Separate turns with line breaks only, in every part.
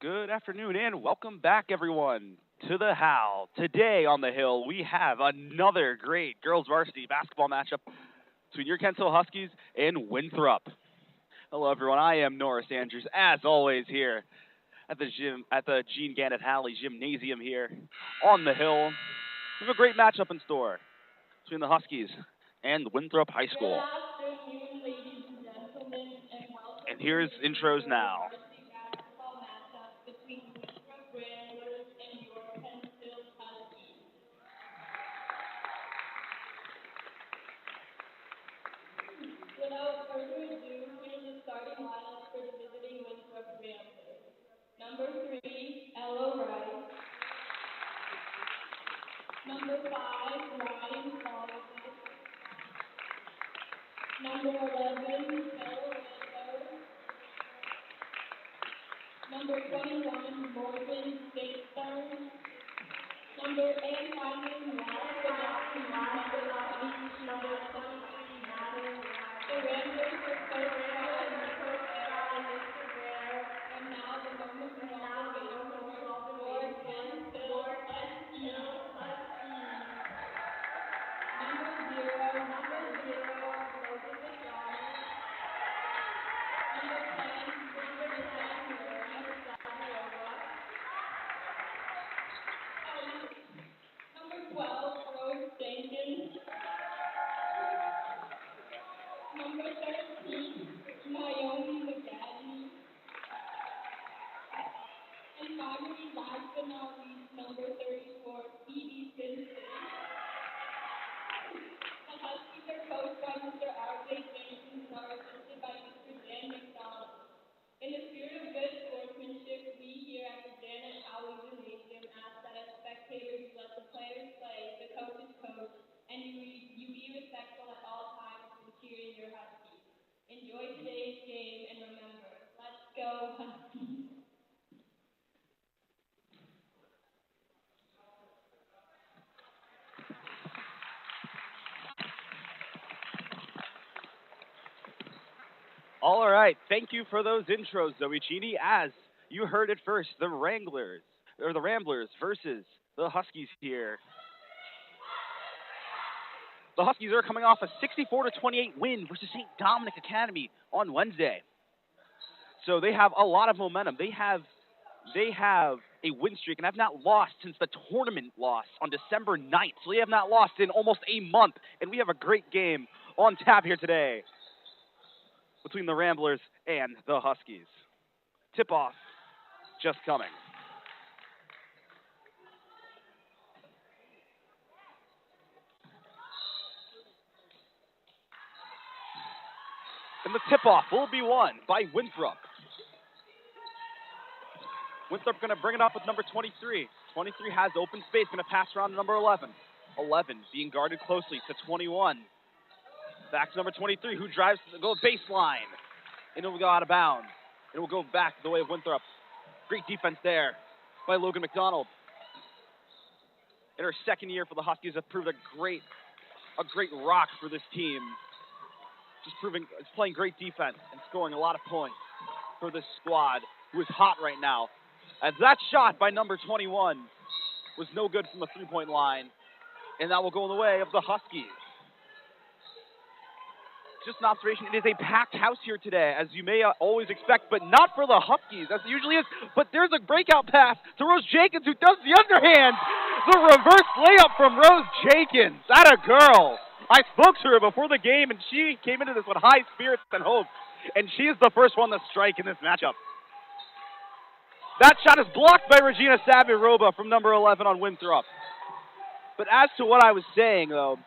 Good afternoon and welcome back, everyone, to the How. Today on the Hill, we have another great girls varsity basketball matchup between your Kent Hill Huskies and Winthrop. Hello, everyone. I am Norris Andrews, as always, here at the Gene Gannett Halley Gymnasium here on the Hill. We have a great matchup in store between the Huskies and Winthrop High School.
Good afternoon, ladies and gentlemen, and welcome
And here's intros now.
basketball matchup between Winthrop Ramblers and your Penfield Huskies. Without further ado, here's the starting lineup for the visiting Winthrop Ramblers. Number 3, Ella Rice. Number 5, Ryan Solomon. Number 11, Ella Winthrop. Number 21, Morgan Stapestone. Number 8, Simon Watson. Number 23, Madeline. The Ramblers are coached by Mr. Bear. And now the moment for Penfield Huskies. Number 0, Logan McDonald. Number 10, Number 12, Rose Jenkins. Number 13, Naomi McGadden. And finally, last but not least, number 34, Phoebe Simpson. The Huskies are coached by Mr. R.J. Jenkins and are assisted by Mr. Dan McDonald. In the spirit of good sportsmanship, we here at the Janet Howley Gymnasium ask that as spectators you let the players play, the coaches coach, and you be respectful at all times when cheering your Huskies. Enjoy today's game, and remember, let's go Huskies!
All right, thank you for those intros, Zoe Cheney. As you heard it first, the Ramblers versus the Huskies here. The Huskies are coming off a 64-28 win versus St. Dominic Academy on Wednesday. So they have a lot of momentum. They have a win streak and have not lost since the tournament loss on December 9th. So they have not lost in almost a month. And we have a great game on tap here today between the Ramblers and the Huskies. Tip-off just coming. And the tip-off will be won by Winthrop. Winthrop going to bring it up with number 23. 23 has open space, going to pass around to number 11. 11 being guarded closely to 21. Back to number 23, who drives to the baseline. And it will go out of bounds. It will go back the way of Winthrop. Great defense there by Logan McDonald. In her second year for the Huskies, have proved a great rock for this team. Playing great defense and scoring a lot of points for this squad, who is hot right now. As that shot by number 21 was no good from the three-point line. And that will go in the way of the Huskies. Just an observation, it is a packed house here today, as you may always expect, but not for the Huskies, as it usually is. But there's a breakout pass to Rose Jenkins, who does the underhand. The reverse layup from Rose Jenkins. That a girl. I spoke to her before the game, and she came into this with high spirits and hope. And she is the first one to strike in this matchup. That shot is blocked by Regina Sabiroba from number 11 on Winthrop. But as to what I was saying, though,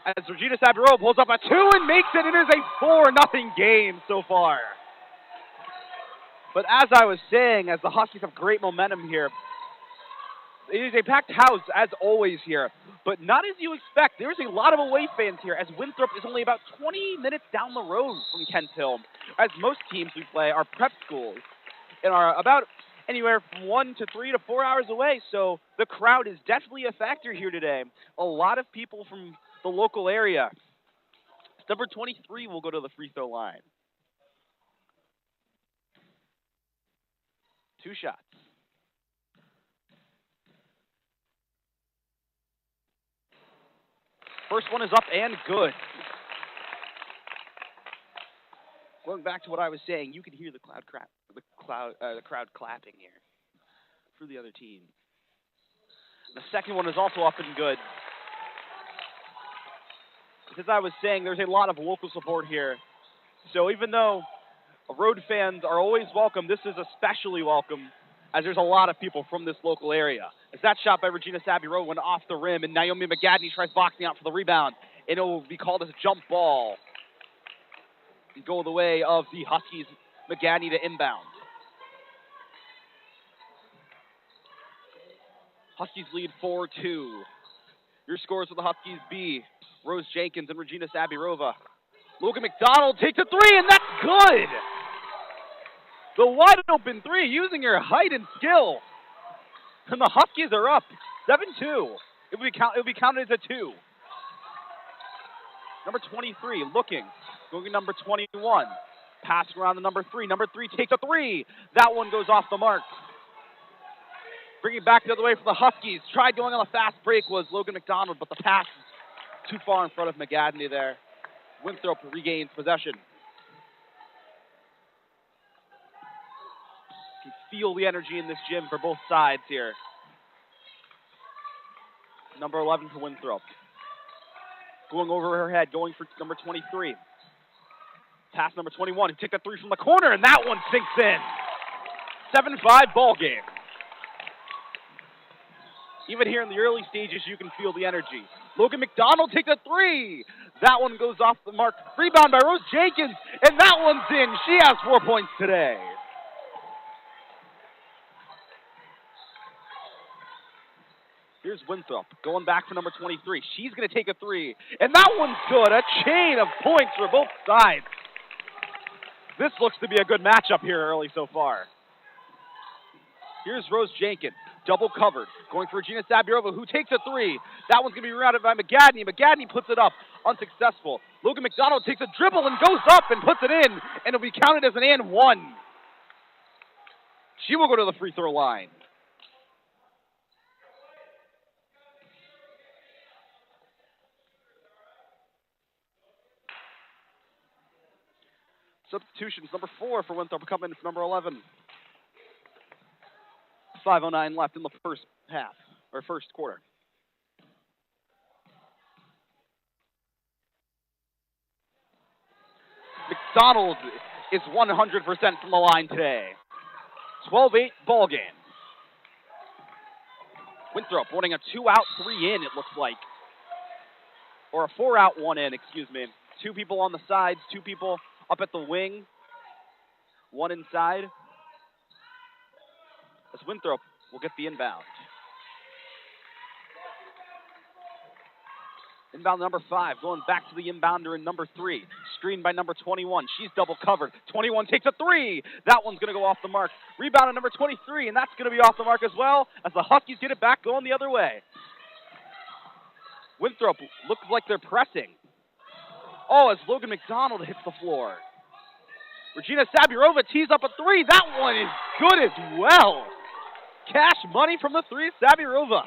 as Regina Sabiroba pulls up a 2 and makes it, it is a 4-0 game so far. But as I was saying, as the Huskies have great momentum here, it is a packed house, as always here, but not as you expect. There's a lot of away fans here, as Winthrop is only about 20 minutes down the road from Kent Hill, as most teams we play are prep schools and are about anywhere from 1 to 3 to 4 hours away, so the crowd is definitely a factor here today. A lot of people from the local area. Number 23 will go to the free throw line 2 shots. First one is up and good. Going back to what I was saying, you can hear the crowd clapping here for the other team. The second one is also up and good. As I was saying, there's a lot of local support here. So even though road fans are always welcome, this is especially welcome as there's a lot of people from this local area. As that shot by Regina Sabby-Rowe went off the rim, and Naomi McGadney tries boxing out for the rebound, and it will be called as a jump ball. And go the way of the Huskies. McGadney to inbound. Huskies lead 4-2. Your scores for the Huskies be Rose Jenkins and Regina Sabby-Rova. Logan McDonald takes a 3, and that's good! The wide open 3 using your height and skill. And the Huskies are up 7-2. It will be counted as a 2. Number 23 looking. Going to number 21. Passing around to number 3. Number 3 takes a 3. That one goes off the mark. Bringing it back the other way for the Huskies. Tried going on a fast break was Logan McDonald, but the pass is too far in front of McGadney there. Winthrop regains possession. You can feel the energy in this gym for both sides here. Number 11 for Winthrop. Going over her head, going for number 23. Pass number 21, who took a 3 from the corner, and that one sinks in. 7-5 ball game. Even here in the early stages, you can feel the energy. Logan McDonald takes a 3. That one goes off the mark. Rebound by Rose Jenkins, and that one's in. She has 4 points today. Here's Winthrop going back for number 23. She's going to take a 3, and that one's good. A chain of points for both sides. This looks to be a good matchup here early so far. Here's Rose Jenkins, double covered, going for Regina Sabby-Rova, who takes a 3. That one's going to be routed by McGadney. McGadney puts it up, unsuccessful. Logan McDonald takes a dribble and goes up and puts it in, and it'll be counted as an and 1. She will go to the free throw line. Substitutions, number 4 for Winthrop coming from number 11. 5:09 left in the first half, or first quarter. McDonald is 100% from the line today. 12-8 ball game. Winthrop wanting a 2-out, 3 in, it looks like. Or a 4-out, 1 in, excuse me. 2 people on the sides, 2 people up at the wing, 1 inside. As Winthrop will get the inbound. Inbound number 5, going back to the inbounder in number 3. Screened by number 21. She's double covered. 21 takes a 3. That one's going to go off the mark. Rebound on number 23, and that's going to be off the mark as well as the Huskies get it back going the other way. Winthrop looks like they're pressing. Oh, as Logan McDonald hits the floor. Regina Sabby-Rova tees up a 3. That one is good as well. Cash money from the 3, Sabby-Rova.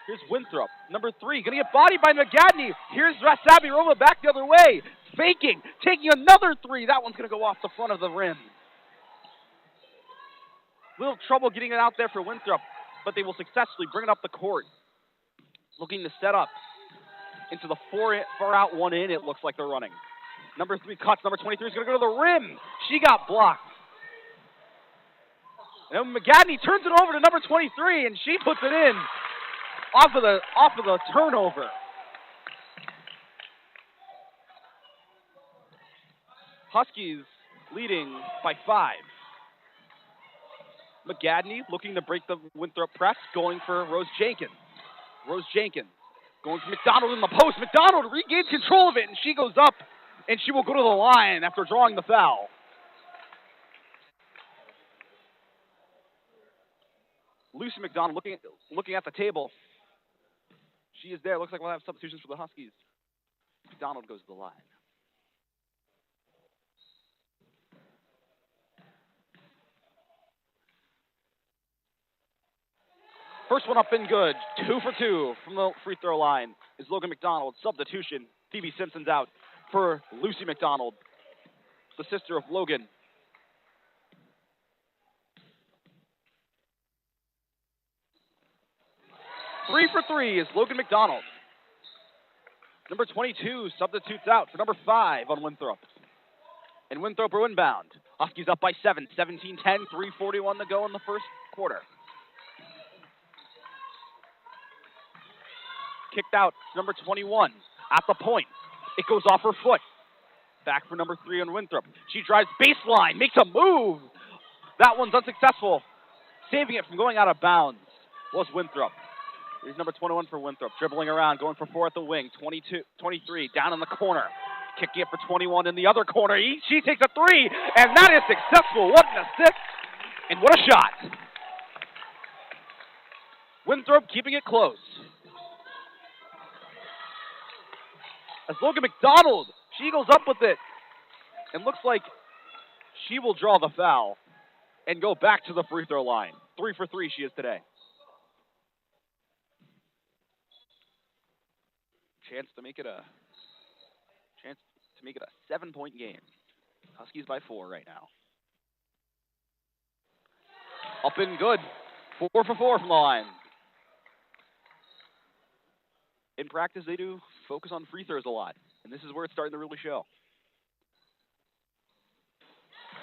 Here's Winthrop, number 3, going to get bodied by McGadney. Here's Sabby-Rova back the other way, faking, taking another 3. That one's going to go off the front of the rim. Little trouble getting it out there for Winthrop, but they will successfully bring it up the court. Looking to set up into the 4-out, 1 in, it looks like they're running. Number 3 cuts. Number 23 is going to go to the rim. She got blocked. And McGadney turns it over to number 23, and she puts it in off of the turnover. Huskies leading by 5. McGadney looking to break the Winthrop press, going for Rose Jenkins. Rose Jenkins going for McDonald in the post. McDonald regains control of it, and she goes up, and she will go to the line after drawing the foul. Lucy McDonald looking at the table. She is there. Looks like we'll have substitutions for the Huskies. McDonald goes to the line. First one up and good. 2 for 2 from the free throw line is Logan McDonald. Substitution. Phoebe Simpson's out for Lucy McDonald, the sister of Logan. Three for 3 is Logan McDonald. Number 22 substitutes out for number 5 on Winthrop. And Winthrop are inbound. Huskies up by 7, 17-10, 3:41 to go in the first quarter. Kicked out, number 21 at the point. It goes off her foot. Back for number 3 on Winthrop. She drives baseline, makes a move. That one's unsuccessful. Saving it from going out of bounds was Winthrop. Here's number 21 for Winthrop, dribbling around, going for 4 at the wing. 23, down in the corner. Kicking it for 21 in the other corner. She takes a 3, and that is successful. What an assist, and what a shot. Winthrop keeping it close. As Logan McDonald, she goes up with it, and looks like she will draw the foul and go back to the free throw line. 3 for 3 she is today. Chance to make it a 7-point game. Huskies by 4 right now. Up and good. 4 for 4 from the line. In practice, they do focus on free throws a lot, and this is where it's starting to really show.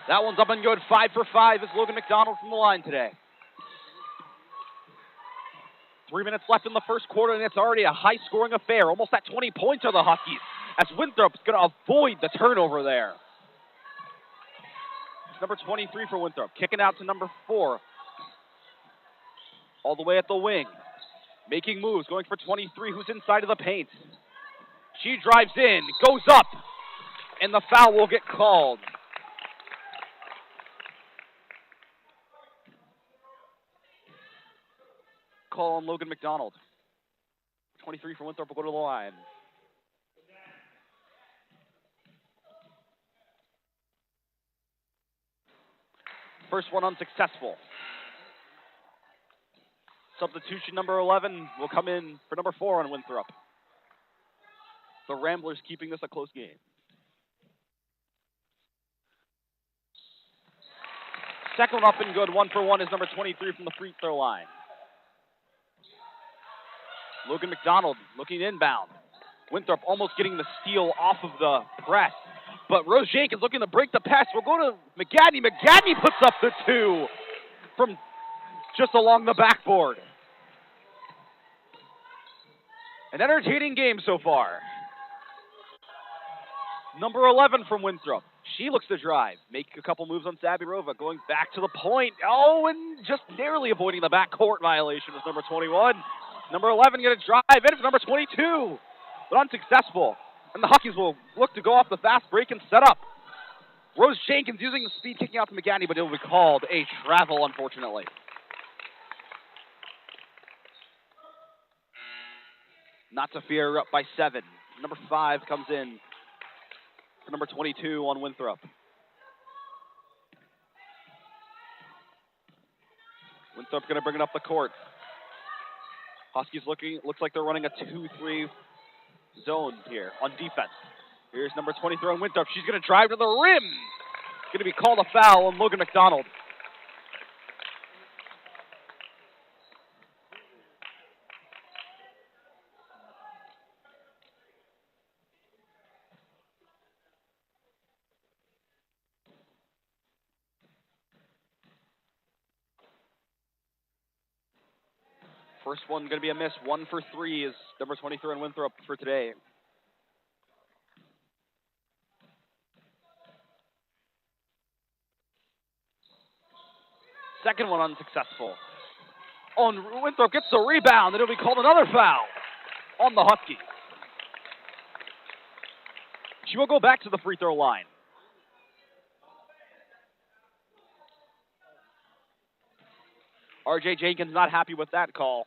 That one's up and good. 5 for 5 is Logan McDonald from the line today. 3 minutes left in the first quarter, and it's already a high-scoring affair. Almost at 20 points are the Huskies, as Winthrop's going to avoid the turnover there. It's number 23 for Winthrop, kicking out to number 4. All the way at the wing. Making moves, going for 23, who's inside of the paint. She drives in, goes up, and the foul will get called. Call on Logan McDonald. 23 for Winthrop will go to the line. First one unsuccessful. Substitution number 11 will come in for number 4 on Winthrop. The Ramblers keeping this a close game. Second one up and good, 1 for 1 is number 23 from the free throw line. Logan McDonald looking inbound. Winthrop almost getting the steal off of the press. But Rose Jenkins looking to break the pass. We'll go to McGadney. McGadney puts up the 2 from just along the backboard. An entertaining game so far. Number 11 from Winthrop. She looks to drive. Make a couple moves on Sabirova. Going back to the point. Oh, and just narrowly avoiding the backcourt violation was number 21. Number 11 going to drive in for number 22. But unsuccessful. And the Huskies will look to go off the fast break and set up. Rose Jenkins using the speed, kicking out to McGadney, but it will be called a travel, unfortunately. Not to fear, up by 7. Number 5 comes in for number 22 on Winthrop. Winthrop going to bring it up the court. Huskies looks like they're running a 2-3 zone here on defense. Here's number 23 on Winthrop. She's going to drive to the rim. It's going to be called a foul on Logan McDonald. First one going to be a miss. 1 for 3 is number 23 on Winthrop for today. Second one unsuccessful. Oh, and Winthrop gets the rebound, and it'll be called another foul on the Huskies. She will go back to the free throw line. RJ Jenkins not happy with that call.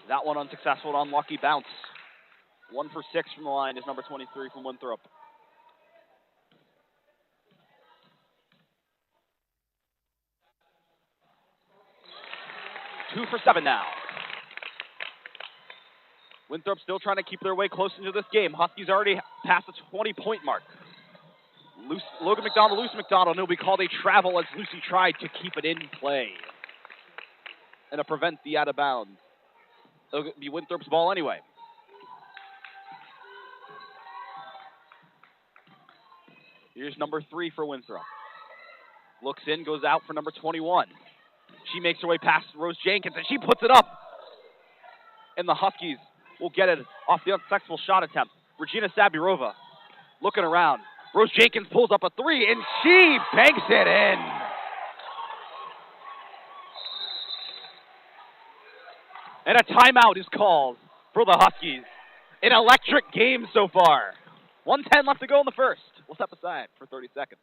That one unsuccessful, an unlucky bounce. 1 for 6 from the line is number 23 from Winthrop. 2 for 7 now. Winthrop still trying to keep their way close into this game. Huskies already past the 20-point mark. Logan McDonald, Lucy McDonald, and it'll be called a travel as Lucy tried to keep it in play and to prevent the out of bounds. It'll be Winthrop's ball anyway. Here's number 3 for Winthrop. Looks in, goes out for number 21. She makes her way past Rose Jenkins, and she puts it up. And the Huskies will get it off the unsuccessful shot attempt. Regina Sabirova looking around. Rose Jenkins pulls up a 3, and she banks it in. And a timeout is called for the Huskies. An electric game so far. 1:10 left to go in the first. We'll step aside for 30 seconds.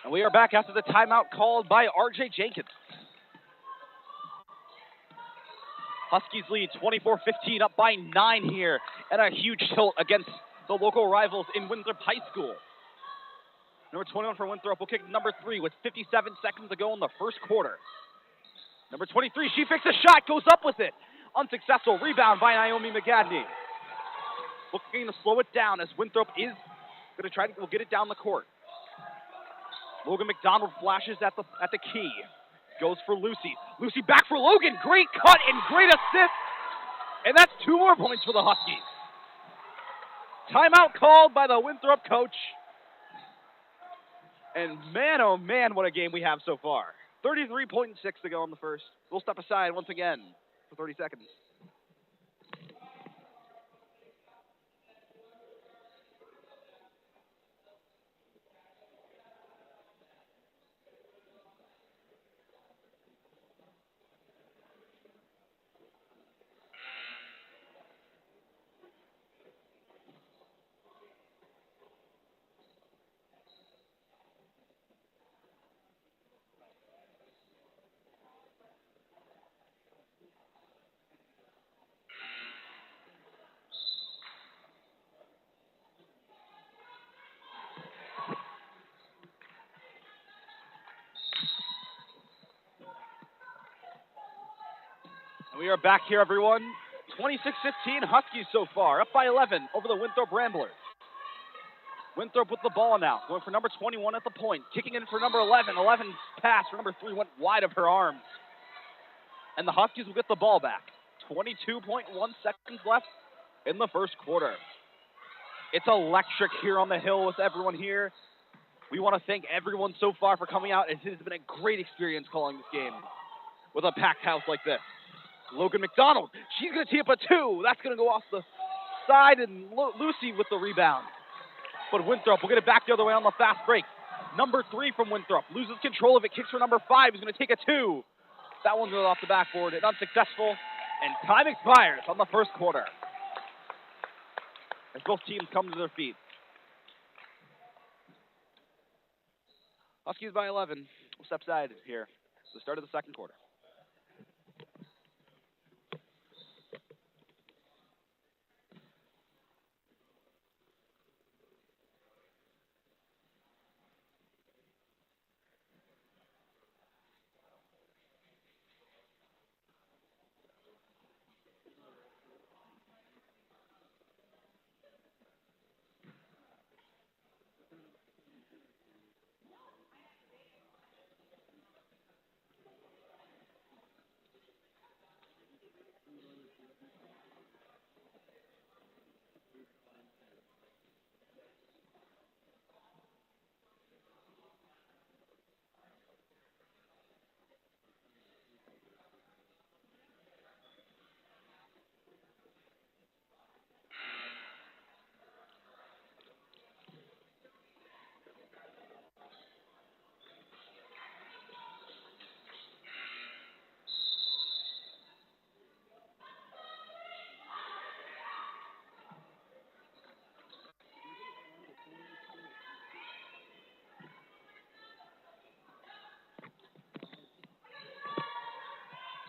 And we are back after the timeout called by R.J. Jenkins. Huskies lead 24-15, up by 9 here, and a huge tilt against the local rivals in Winthrop High School. Number 21 for Winthrop will kick number 3 with 57 seconds to go in the first quarter. Number 23, she fixes a shot, goes up with it. Unsuccessful rebound by Naomi McGadney. Looking to slow it down as Winthrop is going to try to get it down the court. Logan McDonald flashes at the key. Goes for Lucy. Lucy back for Logan. Great cut and great assist. And that's 2 more points for the Huskies. Timeout called by the Winthrop coach. And man, oh man, what a game we have so far. 33.6 to go in the first. We'll step aside once again for 30 seconds. We are back here, everyone. 26-15 Huskies so far, up by 11 over the Winthrop Ramblers. Winthrop with the ball now, going for number 21 at the point, kicking in for number 11. 11's pass for number 3 went wide of her arms. And the Huskies will get the ball back. 22.1 seconds left in the first quarter. It's electric here on the hill with everyone here. We want to thank everyone so far for coming out. It has been a great experience calling this game with a packed house like this. Logan McDonald, she's going to tee up a 2. That's going to go off the side, and Lucy with the rebound. But Winthrop will get it back the other way on the fast break. Number 3 from Winthrop loses control of it, kicks for number 5. He's going to take a 2. That one goes off the backboard and unsuccessful, and time expires on the first quarter as both teams come to their feet. Huskies by 11. We'll step aside here. The start of the second quarter.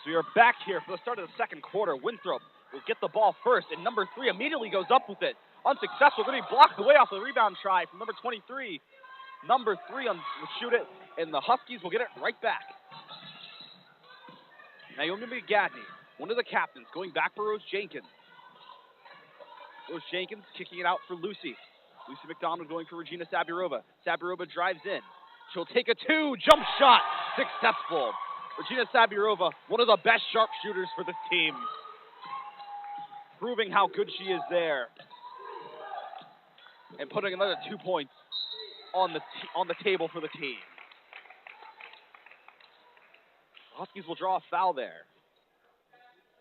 So we are back here for the start of the second quarter. Winthrop will get the ball first, and number 3 immediately goes up with it. Unsuccessful, going to be blocked away off the rebound try from number 23. Number 3 will shoot it, and the Huskies will get it right back. Naomi McGadney, one of the captains, going back for Rose Jenkins. Rose Jenkins kicking it out for Lucy. Lucy McDonald going for Regina Sabirova. Sabirova drives in. She'll take a 2, jump shot, successful. Regina Sabirova, one of the best sharpshooters for this team, proving how good she is there, and putting another 2 points on the table for the team. Huskies will draw a foul there.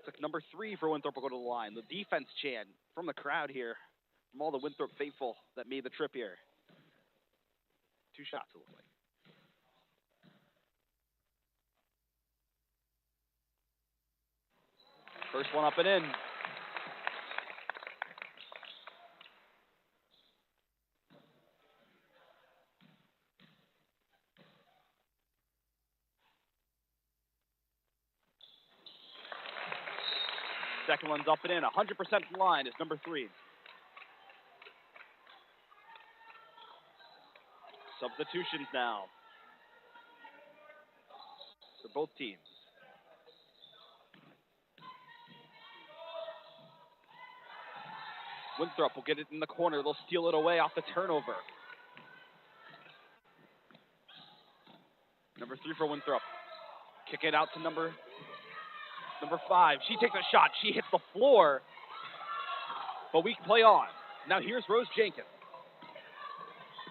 Took number 3 for Winthrop will go to the line. The defense chant from the crowd here, from all the Winthrop faithful that made the trip here. 2 shots, it looks like. First one up and in. Second one's up and in. 100% from line is number 3. Substitutions now for both teams. Winthrop will get it in the corner. They'll steal it away off the turnover. Number 3 for Winthrop. Kick it out to number 5. She takes a shot. She hits the floor. But we play on. Now here's Rose Jenkins.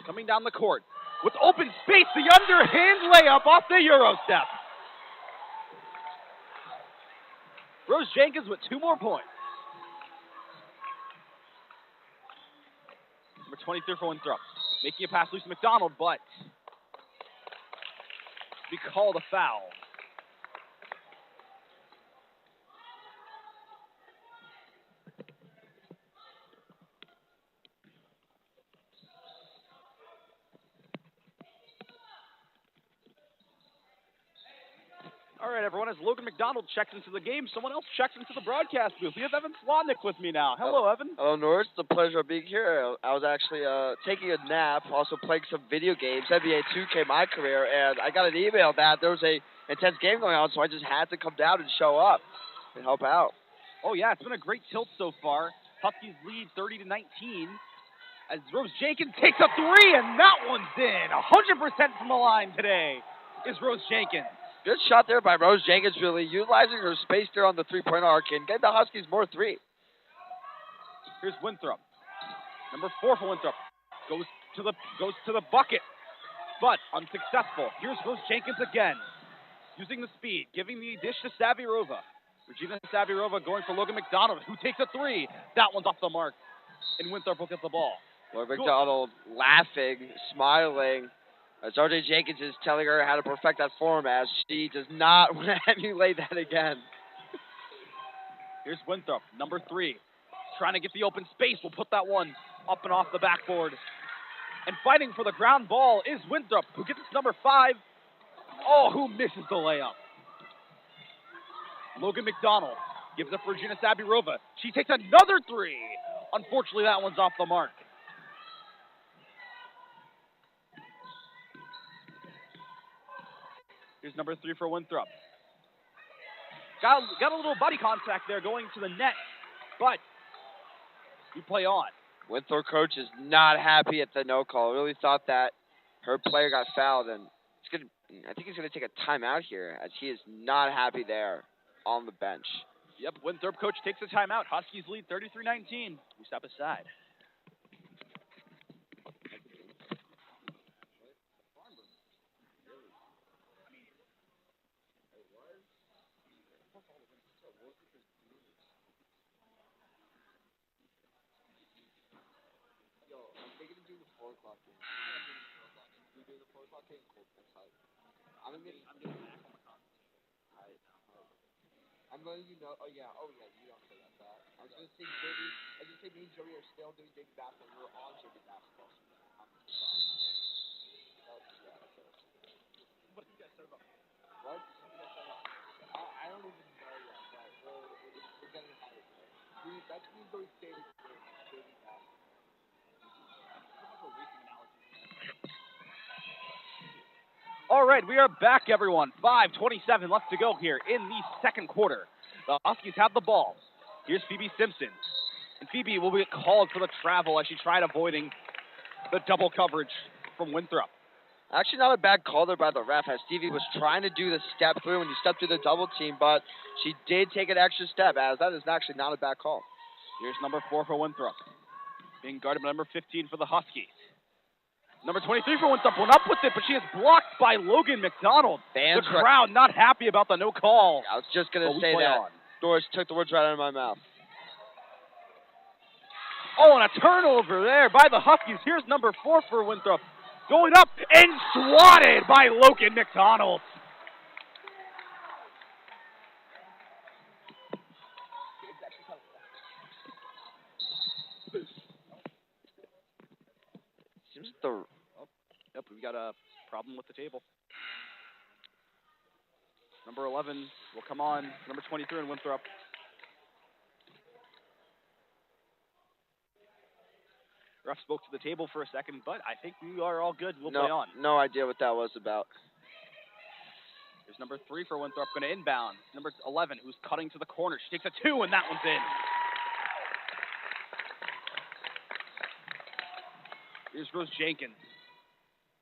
Coming down the court. With open space, the underhand layup off the Euro step. Rose Jenkins with 2 more points. Number 23 for Winthrop. Making it past Lucy McDonald, but we called a foul. All right, everyone, as Logan McDonald checks into the game, someone else checks into the broadcast booth. We have Evan Slotnick with me now. Hello, Evan.
Hello, Norris. It's a pleasure of being here. I was actually taking a nap, also playing some video games, NBA 2K, my career, and I got an email that there was a intense game going on, so I just had to come down and show up and help out.
Oh, yeah, it's been a great tilt so far. Huskies lead 30-19 as Rose Jenkins takes a 3, and that one's in. 100% from the line today is Rose Jenkins.
Good shot there by Rose Jenkins, really utilizing her space there on the three-point arc and getting the Huskies more 3.
Here's Winthrop. Number 4 for Winthrop. Goes to the bucket, but unsuccessful. Here's Rose Jenkins again. Using the speed, giving the dish to Sabirova. Regina Sabirova going for Logan McDonald, who takes a 3. That one's off the mark, and Winthrop will get the ball.
Logan McDonald laughing, smiling, as RJ Jenkins is telling her how to perfect that form, as she does not want to emulate that again.
Here's Winthrop, number 3. Trying to get the open space. We'll put that one up and off the backboard. And fighting for the ground ball is Winthrop, who gets number 5. Oh, who misses the layup? Logan McDonald gives it for Regina Sabirova. She takes another 3. Unfortunately, that one's off the mark. Here's number 3 for Winthrop. Got a little body contact there going to the net, but we play on.
Winthrop coach is not happy at the no call. Really thought that her player got fouled, and I think he's going to take a timeout here, as he is not happy there on the bench.
Yep, Winthrop coach takes a timeout. Huskies lead 33-19. We step aside.
I'm letting you know. Oh yeah, you don't say that. I was gonna say Joby. I was gonna say me and Joey are still doing JV basketball. We're on JV basketball. What did you guys say about? What? I don't even
All right, we are back, everyone. 5:27 left to go here in the second quarter. The Huskies have the ball. Here's Phoebe Simpson. And Phoebe will get called for the travel as she tried avoiding the double coverage from Winthrop.
Actually, not a bad call there by the ref, as Stevie was trying to do the step through when you step through the double team, but she did take an extra step, as that is actually not a bad call.
Here's number 4 for Winthrop. Being guarded by number 15 for the Huskies. Number 23 for Winthrop went up with it, but she is blocked by Logan McDonald. The crowd not happy about the no call.
I was just going to say that. Doris took the words right out of my mouth.
Oh, and a turnover there by the Huskies. Here's number 4 for Winthrop. Going up and swatted by Logan McDonald.
Seems like the...
Yep, we've got a problem with the table. Number 11 will come on. Number 23 in Winthrop. Ref spoke to the table for a second, but I think we are all good. We'll play on.
No idea what that was about.
There's number 3 for Winthrop going to inbound. Number 11 who's cutting to the corner. She takes a 2, and that one's in. Here's Rose Jenkins,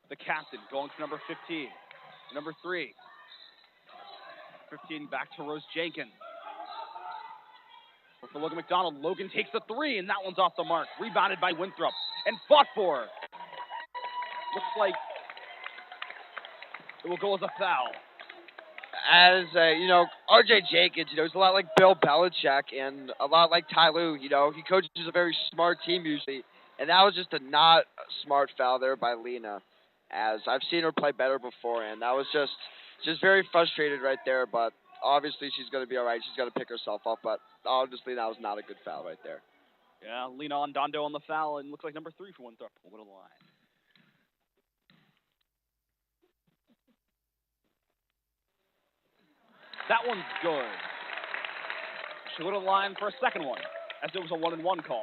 the captain, going to number 15. Number 3. 15 back to Rose Jenkins. For Logan McDonald, Logan takes the 3, and that one's off the mark. Rebounded by Winthrop and fought for. Looks like it will go as a foul.
As, R.J. Jenkins, he's a lot like Bill Belichick and a lot like Ty Lue. He coaches a very smart team usually. And that was just a not smart foul there by Lena, as I've seen her play better before, and that was just very frustrated right there, but obviously she's going to be all right. She's going to pick herself up, but obviously that was not a good foul right there.
Yeah, Lena Ondondo on the foul, and looks like number 3 for Winthrop. Over the line. That one's good. She'll go to the line for a second one, as it was a 1-and-1 call.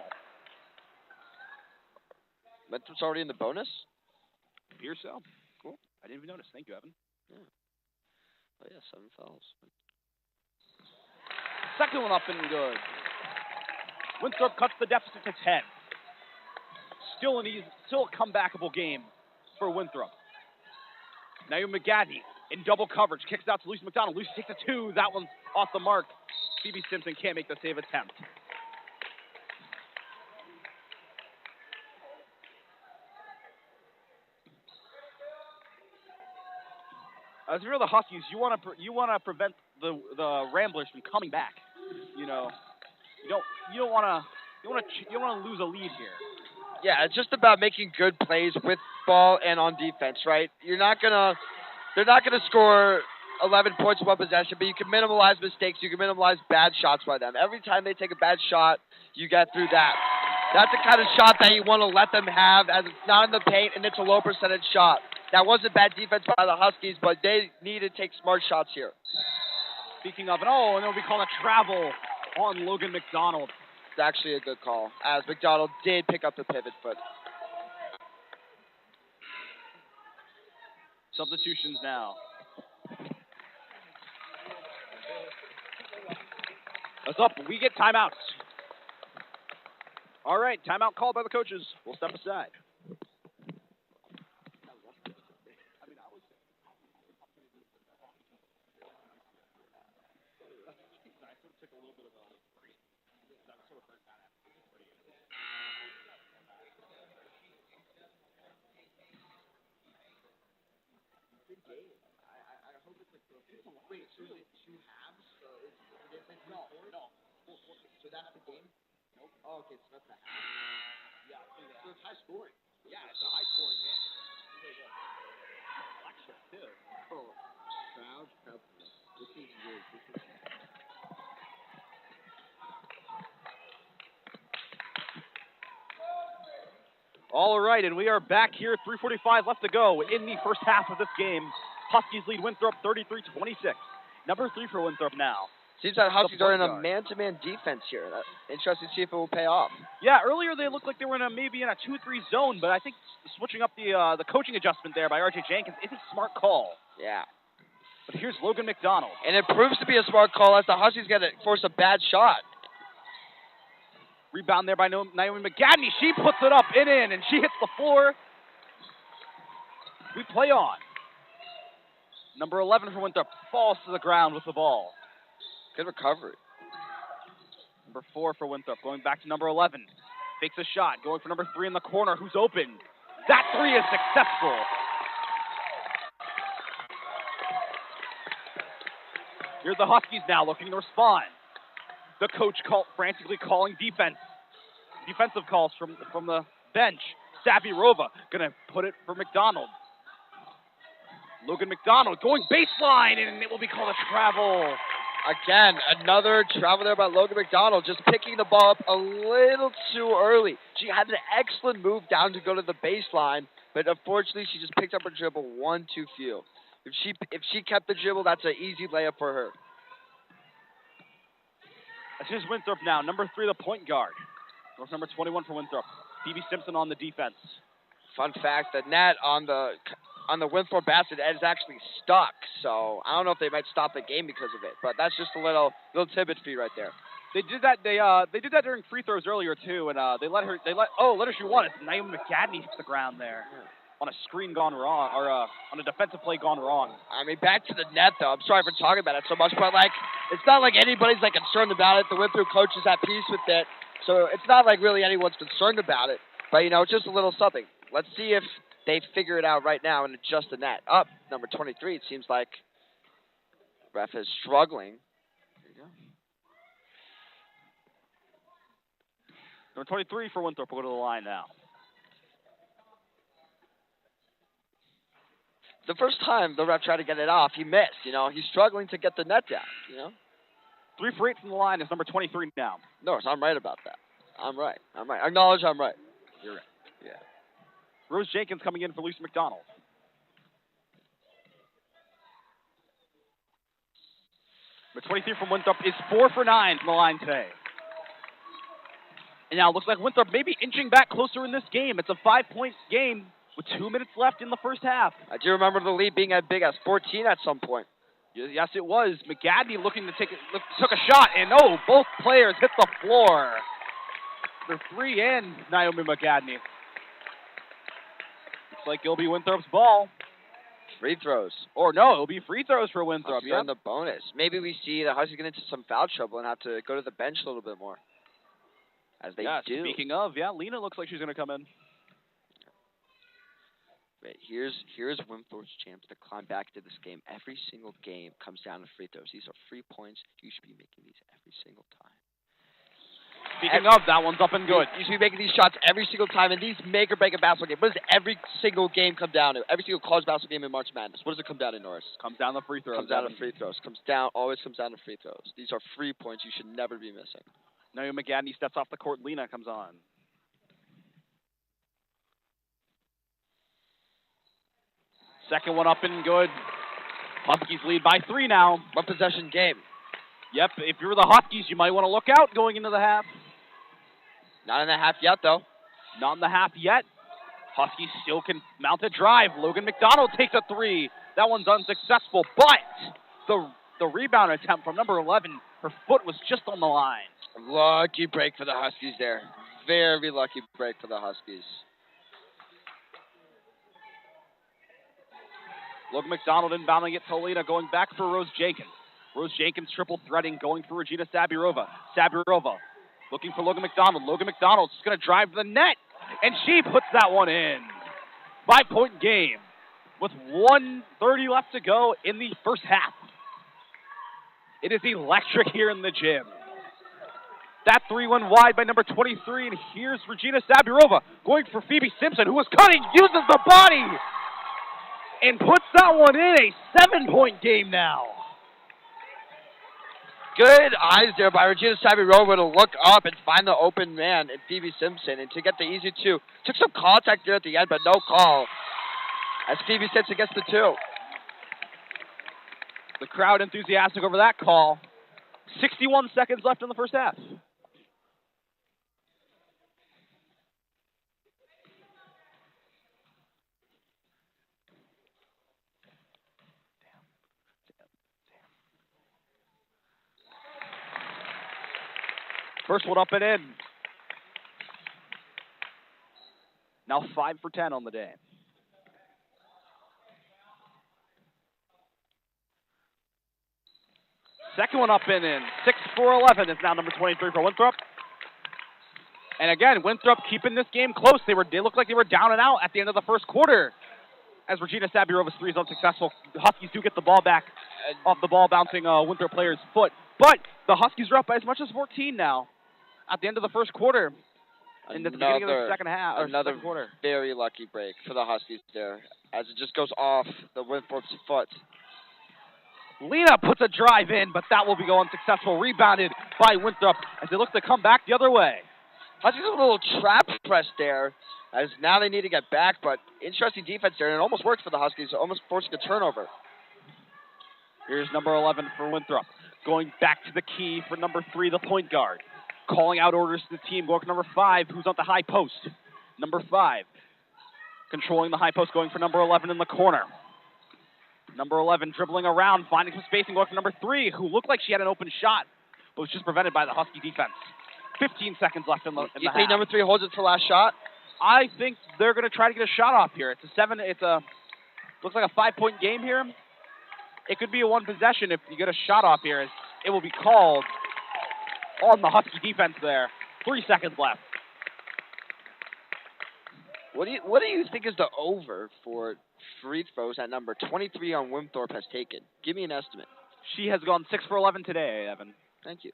Winthrop's already in the bonus?
Appears so. Cool. I didn't even notice. Thank you, Evan.
Yeah. Oh, yeah, 7 fouls.
Second one up and good. Winthrop cuts the deficit to 10. Still a comebackable game for Winthrop. Naomi McGadney in double coverage. Kicks out to Lucy McDonald. Lucy takes a 2. That one's off the mark. Phoebe Simpson can't make the save attempt. As if you're the Huskies, you want to prevent the Ramblers from coming back. You don't want to lose a lead here.
Yeah, it's just about making good plays with ball and on defense, right? They're not gonna score 11 points in one possession, but you can minimize mistakes. You can minimize bad shots by them. Every time they take a bad shot, you get through that. That's the kind of shot that you want to let them have, as it's not in the paint and it's a low percentage shot. That wasn't bad defense by the Huskies, but they need to take smart shots here.
Speaking of, and then we call a travel on Logan McDonald.
It's actually a good call, as McDonald did pick up the pivot foot.
Substitutions now. That's up. We get timeouts. All right, timeout called by the coaches. We'll step aside.
Wait, so is it 2 halves? No. So that's the game? Nope. Oh, okay, so that's the half. Yeah. So it's high scoring. Yeah, it's a high scoring game.
Lecture, too.
Oh, crowd. This is good.
All right, and we are back here. 3:45 left to go in the first half of this game. Huskies lead Winthrop 33-26. Number 3 for Winthrop now.
Seems that Huskies are in a
guard.
man-to-man defense here. Interesting to see if it will pay off.
Yeah, earlier they looked like they were maybe in a 2-3 zone, but I think switching up the coaching adjustment there by R.J. Jenkins is a smart call.
Yeah.
But here's Logan McDonald.
And it proves to be a smart call as the Huskies get to force a bad shot.
Rebound there by Naomi McGadney. She puts it up and in, and she hits the floor. We play on. Number 11 for Winthrop falls to the ground with the ball.
Good recovery.
Number 4 for Winthrop going back to number 11. Fakes a shot, going for number 3 in the corner, who's open. That 3 is successful. Here's the Huskies now looking to respond. The coach frantically calling defensive calls from the bench. Sabirova gonna put it for McDonald. Logan McDonald going baseline, and it will be called a travel.
Again, another travel there by Logan McDonald, just picking the ball up a little too early. She had an excellent move down to go to the baseline, but unfortunately she just picked up her dribble one too few. If she kept the dribble, that's an easy layup for her.
That's just Winthrop now. Number 3, the point guard. Or number 21 for Winthrop. Phoebe Simpson on the defense.
Fun fact, the net on the Winthrop basket is actually stuck, so I don't know if they might stop the game because of it, but that's just a little tidbit for you right there.
They did that. They did that during free throws earlier too, and they let her shoot one. It's Naomi McGadney hits the ground there on a screen gone wrong, or on a defensive play gone wrong.
I mean, back to the net though. I'm sorry for talking about it so much, but it's not like anybody's concerned about it. The Winthrop coach is at peace with it, so it's not like really anyone's concerned about it. But just a little something. Let's see if they figure it out right now and adjust the net. Up, number 23, it seems like ref is struggling. There you go.
Number 23 for Winthrop will go to the line now.
The first time the ref tried to get it off, he missed. He's struggling to get the net down,
3 for 8 from the line is number 23 now.
No, I'm right about that. I'm right. Acknowledge I'm right.
You're right.
Yeah.
Rose Jenkins coming in for Lucy McDonald. Number 23 from Winthrop is 4 for 9 from the line today. And now it looks like Winthrop may be inching back closer in this game. It's a 5-point game with 2 minutes left in the first half.
I do remember the lead being as big as 14 at some point.
Yes, it was. McGadney looking to took a shot, and both players hit the floor. For 3 and Naomi McGadney. Looks like it'll be Winthrop's ball.
Free throws.
Or no, it'll be free throws for Winthrop.
Yeah, the bonus. Maybe we see the Huskies get into some foul trouble and have to go to the bench a little bit more. As they do.
Speaking of, Lena looks like she's going to come in.
Right, here's Winthrop's chance to climb back into this game. Every single game comes down to free throws. These are free points. You should be making these every single time.
Speaking of, that one's up and good.
You should be making these shots every single time, and these make or break a basketball game. What does every single game come down to? Every single college basketball game in March Madness. What does it come down to, Norris?
Comes down to free throws.
Always comes down to free throws. These are free points you should never be missing.
Naomi McGadney steps off the court. Lena comes on. Second one up and good. Huskies lead by 3 now.
One possession game.
Yep, if you're the Huskies, you might want to look out going into the half.
Not in the half yet, though.
Not in the half yet. Huskies still can mount a drive. Logan McDonald takes a 3. That one's unsuccessful, but the rebound attempt from number 11, her foot was just on the line.
Lucky break for the Huskies there. Very lucky break for the Huskies.
Logan McDonald inbounding it to Lena, going back for Rose Jenkins. Rose Jenkins triple threading, going for Regina Sabirova. Sabirova looking for Logan McDonald. Logan McDonald's just going to drive to the net, and she puts that one in. 5-point game with 1:30 left to go in the first half. It is electric here in the gym. That 3 went wide by number 23, and here's Regina Sabirova going for Phoebe Simpson, who was cutting, uses the body, and puts that one in. A 7-point game now.
Good eyes there by Regina Sabirova to look up and find the open man in Phoebe Simpson and to get the easy 2. Took some contact there at the end, but no call as Phoebe Simpson gets the 2.
The crowd enthusiastic over that call. 61 seconds left in the first half. First one up and in. Now 5 for 10 on the day. Second one up and in. 6 for 11 is now number 23 for Winthrop. And again, Winthrop keeping this game close. They looked like they were down and out at the end of the first quarter. As Regina Sabirova's three is unsuccessful, the Huskies do get the ball back off the ball bouncing Winthrop player's foot. But the Huskies are up by as much as 14 now at the end of the first quarter. And at the beginning of the second half,
another
second quarter.
Very lucky break for the Huskies there, as it just goes off the Winthrop's foot.
Lena puts a drive in, but that will be unsuccessful. Rebounded by Winthrop as they look to come back the other way.
Huskies a little trap press there, as now they need to get back, but interesting defense there, and it almost worked for the Huskies, almost forcing a turnover.
Here's number 11 for Winthrop, going back to the key for number 3, the point guard. Calling out orders to the team, going for number 5, who's on the high post. Number 5, controlling the high post, going for number 11 in the corner. Number 11 dribbling around, finding some spacing, going for number 3, who looked like she had an open shot, but was just prevented by the Husky defense. 15 seconds left in the half.
You think number 3 holds it for last shot?
I think they're going to try to get a shot off here. Looks like a 5-point game here. It could be a one possession if you get a shot off here. It will be called on the Husky defense there. 3 seconds left.
What do you think is the over for free throws that number 23 on Winthrop has taken? Give me an estimate.
She has gone 6 for 11 today, Evan.
Thank you.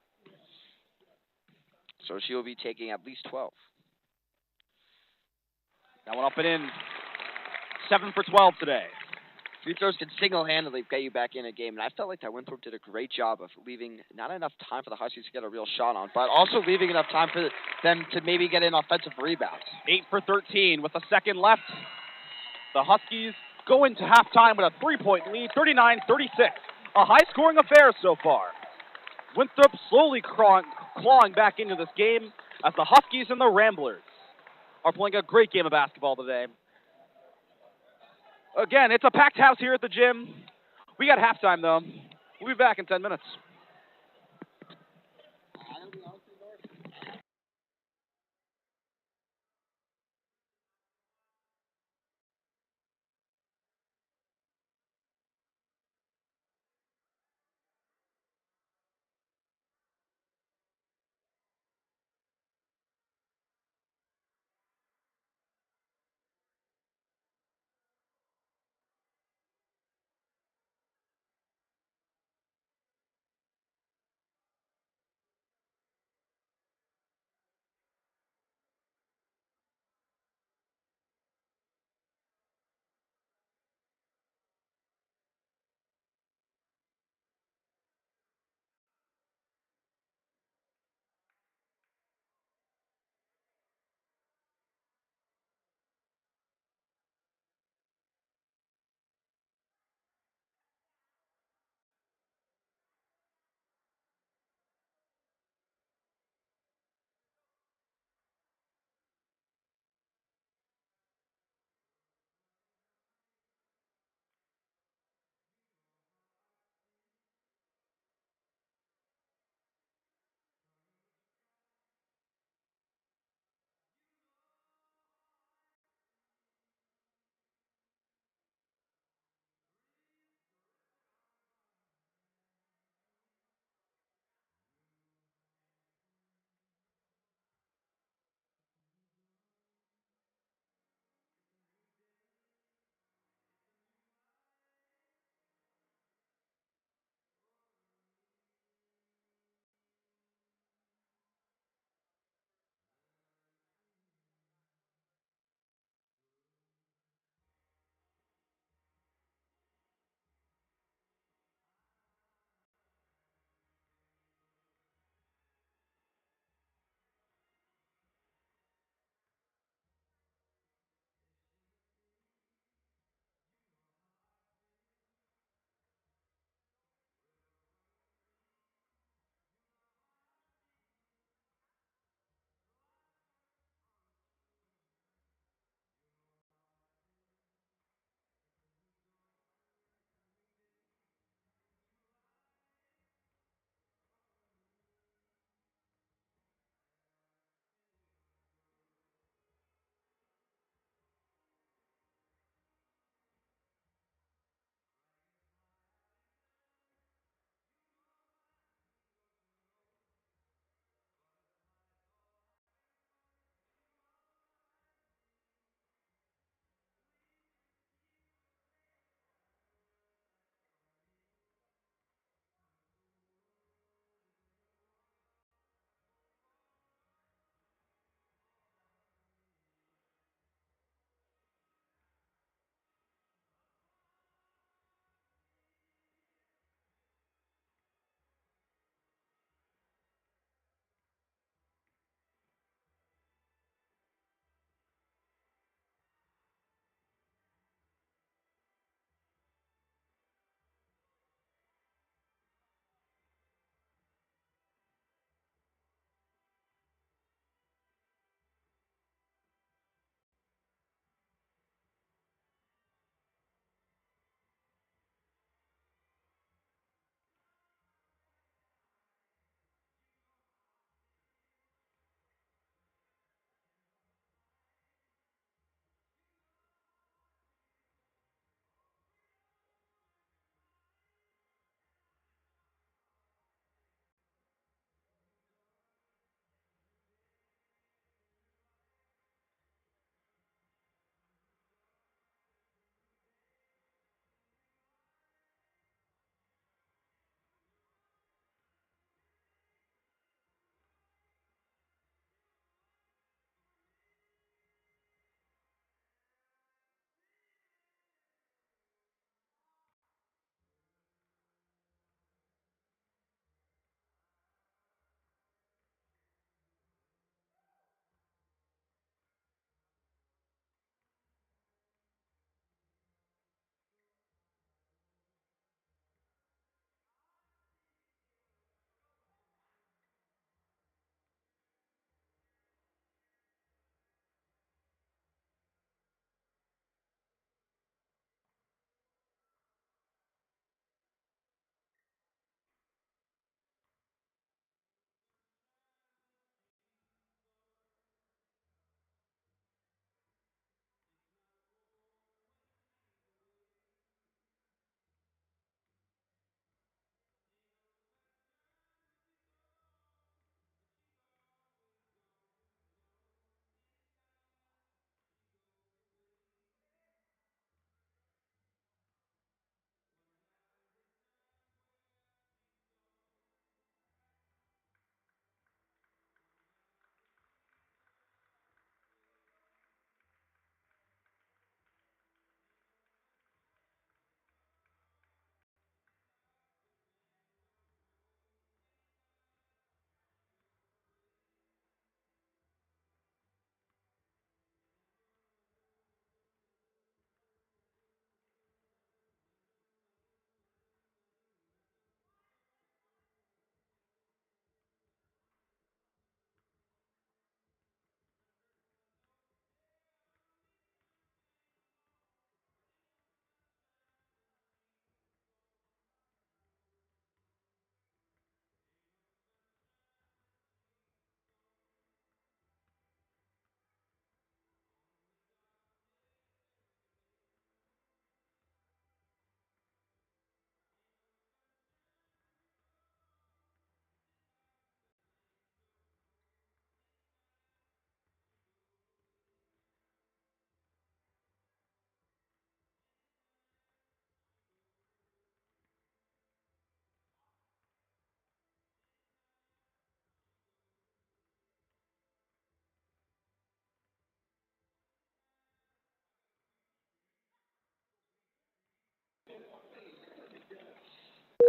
So she will be taking at least 12.
That one up and in. 7 for 12 today.
Free throws can single-handedly get you back in a game, and I felt like that Winthrop did a great job of leaving not enough time for the Huskies to get a real shot on, but also leaving enough time for them to maybe get an offensive rebound.
8 for 13 with a second left. The Huskies go into halftime with a 3-point lead, 39-36. A high-scoring affair so far. Winthrop slowly clawing back into this game as the Huskies and the Ramblers are playing a great game of basketball today. Again, it's a packed house here at the gym. We got halftime, though. We'll be back in 10 minutes.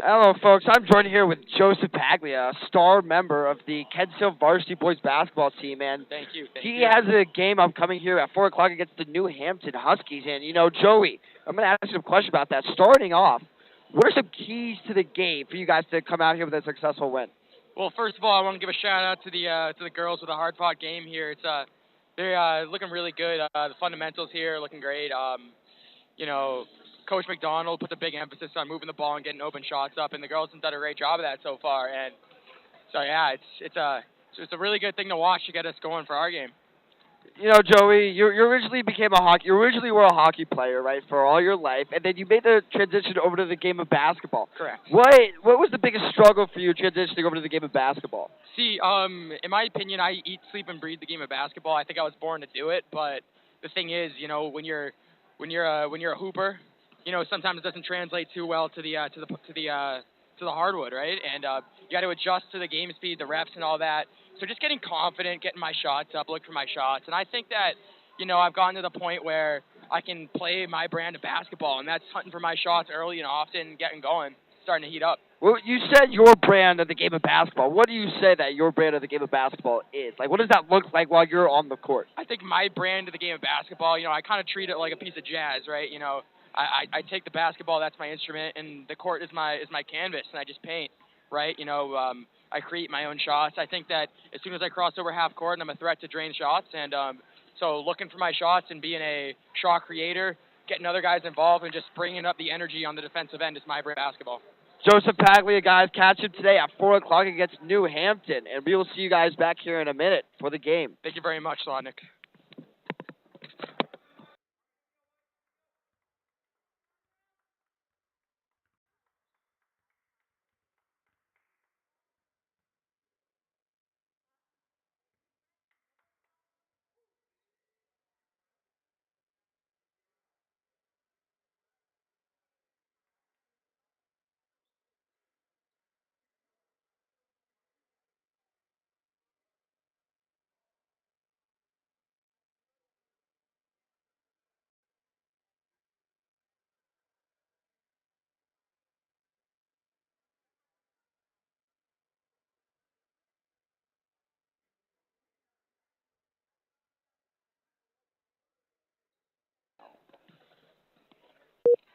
Hello, folks. I'm joined here with Joseph Paglia, a star member of the Kensington Varsity boys basketball team, and
Thank you.
he has a game upcoming here at 4 o'clock against the New Hampton Huskies. And, you know, Joey, I'm going to ask you a question about that. Starting off, what are some keys to the game for you guys to come out here with a successful win?
Well, first of all, I want to give a shout out to the girls with a hard fought game here. It's they're looking really good. The fundamentals here are looking great. You know, Coach McDonald puts a big emphasis on moving the ball and getting open shots up, and the girls have done a great job of that so far. And so yeah, it's a really good thing to watch to get us going for our game.
You know, Joey, you originally you originally were a hockey player, right, for all your life, and then you made the transition over to the game of basketball.
Correct.
What was the biggest struggle for you transitioning over to the game of basketball?
See, in my opinion, I eat, sleep, and breathe the game of basketball. I think I was born to do it, but the thing is, you know, when you're a hooper, you know, sometimes it doesn't translate too well to the hardwood, right? And you got to adjust to the game speed, the reps, and all that. So just getting confident, getting my shots up, look for my shots, and I think that, you know, I've gotten to the point where I can play my brand of basketball, and that's hunting for my shots early and often, getting going, starting to heat up.
Well, you said your brand of the game of basketball. What do you say that your brand of the game of basketball is? Like, what does that look like while you're on the court?
I think my brand of the game of basketball, you know, I kind of treat it like a piece of jazz, right? You know, I take the basketball, that's my instrument, and the court is my canvas, and I just paint, right? You know, I create my own shots. I think that as soon as I cross over half court, I'm a threat to drain shots, and so looking for my shots and being a shot creator, getting other guys involved, and just bringing up the energy on the defensive end is my brand of basketball.
Joseph Paglia, guys, catch him today at 4 o'clock against New Hampton, and we will see you guys back here in a minute for the game.
Thank you very much, Slotnick.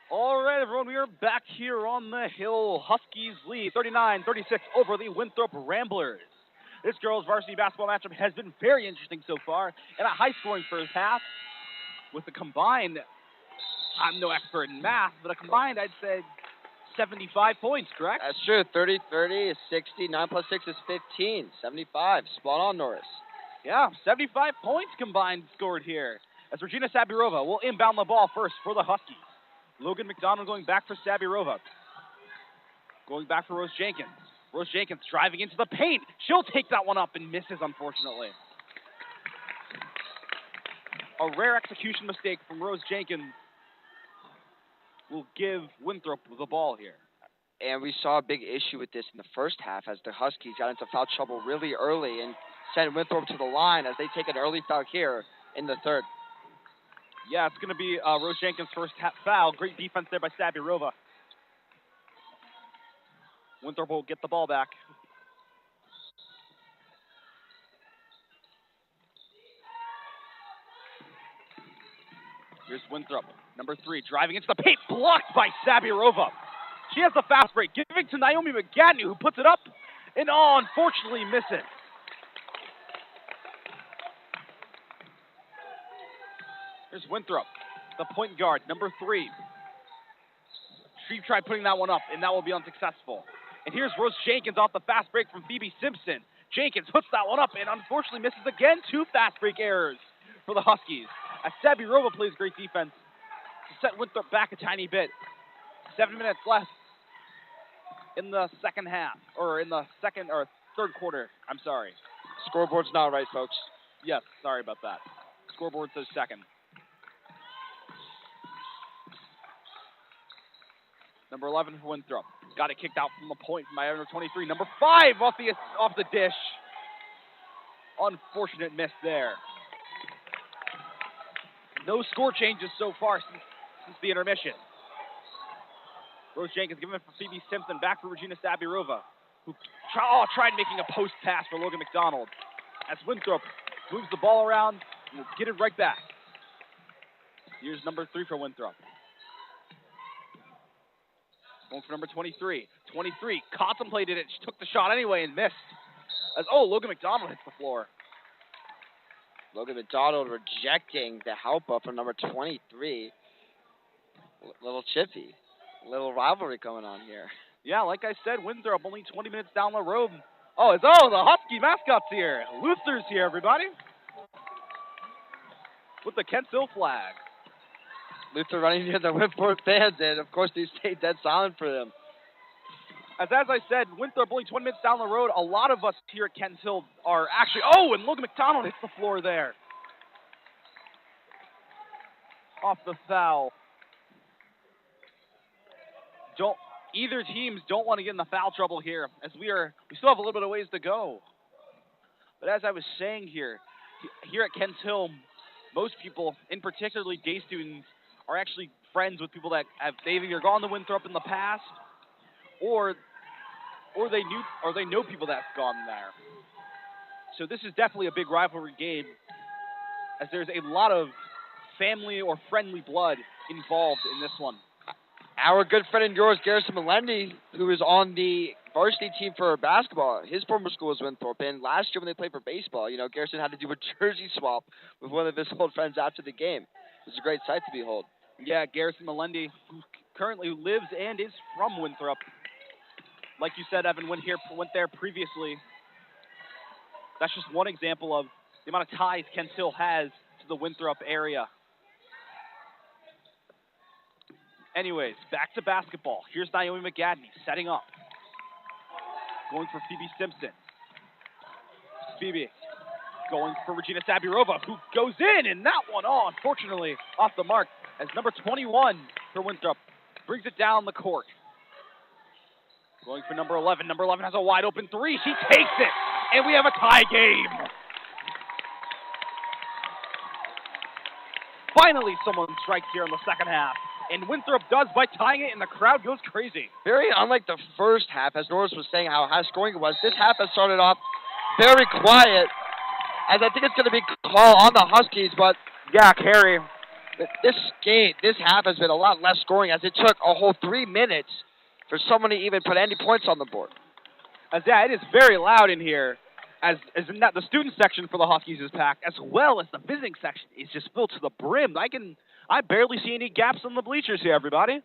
All right, everyone, we are back here on the hill. Huskies lead 39-36 over the Winthrop Ramblers. This girls' varsity basketball matchup has been very interesting so far, and a high-scoring first half with a combined, I'm no expert in math, but a combined, I'd say, 75 points, correct?
That's true. 30-30 is 60. 9 plus 6 is 15. 75. Spot on, Norris.
Yeah, 75 points combined scored here. As Regina Sabirova will inbound the ball first for the Huskies. Logan McDonald going back for Sabirova. Going back for Rose Jenkins. Rose Jenkins driving into the paint. She'll take that one up and misses, unfortunately. A rare execution mistake from Rose Jenkins will give Winthrop the ball here.
And we saw a big issue with this in the first half as the Huskies got into foul trouble really early and sent Winthrop to the line as they take an early foul here in the third.
Yeah, it's going to be Rose Jenkins' first foul. Great defense there by Sabirova. Winthrop will get the ball back. Here's Winthrop, number 3, driving into the paint, blocked by Sabirova. She has the fast break, giving to Naomi McGadney, who puts it up, and unfortunately misses. Here's Winthrop, the point guard, number 3. She tried putting that one up, and that will be unsuccessful. And here's Rose Jenkins off the fast break from Phoebe Simpson. Jenkins puts that one up and unfortunately misses again. 2 fast break errors for the Huskies. As Sabirova plays great defense to set Winthrop back a tiny bit. 7 minutes left in the second half, or in the third quarter. I'm sorry.
Scoreboard's not right, folks.
Yes, sorry about that. Scoreboard says second. Number 11 for Winthrop. Got it kicked out from the point by number 23. Number 5 off the dish. Unfortunate miss there. No score changes so far since the intermission. Rose Jenkins giving it for Phoebe Simpson, back for Regina Sabirova, who tried making a post pass for Logan McDonald. As Winthrop moves the ball around, and will get it right back. Here's number 3 for Winthrop. Going for number 23. 23 contemplated it. She took the shot anyway and missed. Logan McDonald hits the floor.
Logan McDonald rejecting the help up from number 23. Little chippy. Little rivalry going on here.
Yeah, like I said, Winthrop only 20 minutes down the road. The Husky mascot's here. Luther's here, everybody. With the Kensville flag.
Luther running near the Winthrop fans, and of course they stayed dead silent for them.
As I said, Winthrop only 20 minutes down the road. A lot of us here at Kent Hill are actually... and Logan McDonald hits the floor there. Off the foul. Either teams don't want to get in the foul trouble here, as we still have a little bit of ways to go. But as I was saying here at Kent Hill, most people, in particularly day students, are actually friends with people that they've either gone to Winthrop in the past, or they know people that's gone there. So this is definitely a big rivalry game, as there's a lot of family or friendly blood involved in this one.
Our good friend and yours, Garrison Melendi, who is on the varsity team for basketball, his former school is Winthrop, and last year when they played for baseball, Garrison had to do a jersey swap with one of his old friends after the game. It was a great sight to behold.
Yeah, Garrison Melendi, who currently lives and is from Winthrop. Like you said, Evan went there previously. That's just one example of the amount of ties Kent Hill has to the Winthrop area. Anyways, back to basketball. Here's Naomi McGadney setting up. Going for Phoebe Simpson. Phoebe going for Regina Sabirova, who goes in, and that one, unfortunately, off the mark, as number 21 for Winthrop brings it down the court. Going for number 11. Number 11 has a wide open 3. She takes it, and we have a tie game. Finally, someone strikes here in the second half. And Winthrop does by tying it, and the crowd goes crazy.
Very unlike the first half, as Norris was saying how high scoring it was. This half has started off very quiet, as I think it's going to be call on the Huskies, but
yeah, Carey.
This half has been a lot less scoring, as it took a whole 3 minutes for someone to even put any points on the board.
It is very loud in here, as in that the student section for the Huskies is packed, as well as the visiting section is just filled to the brim. I barely see any gaps in the bleachers here, everybody.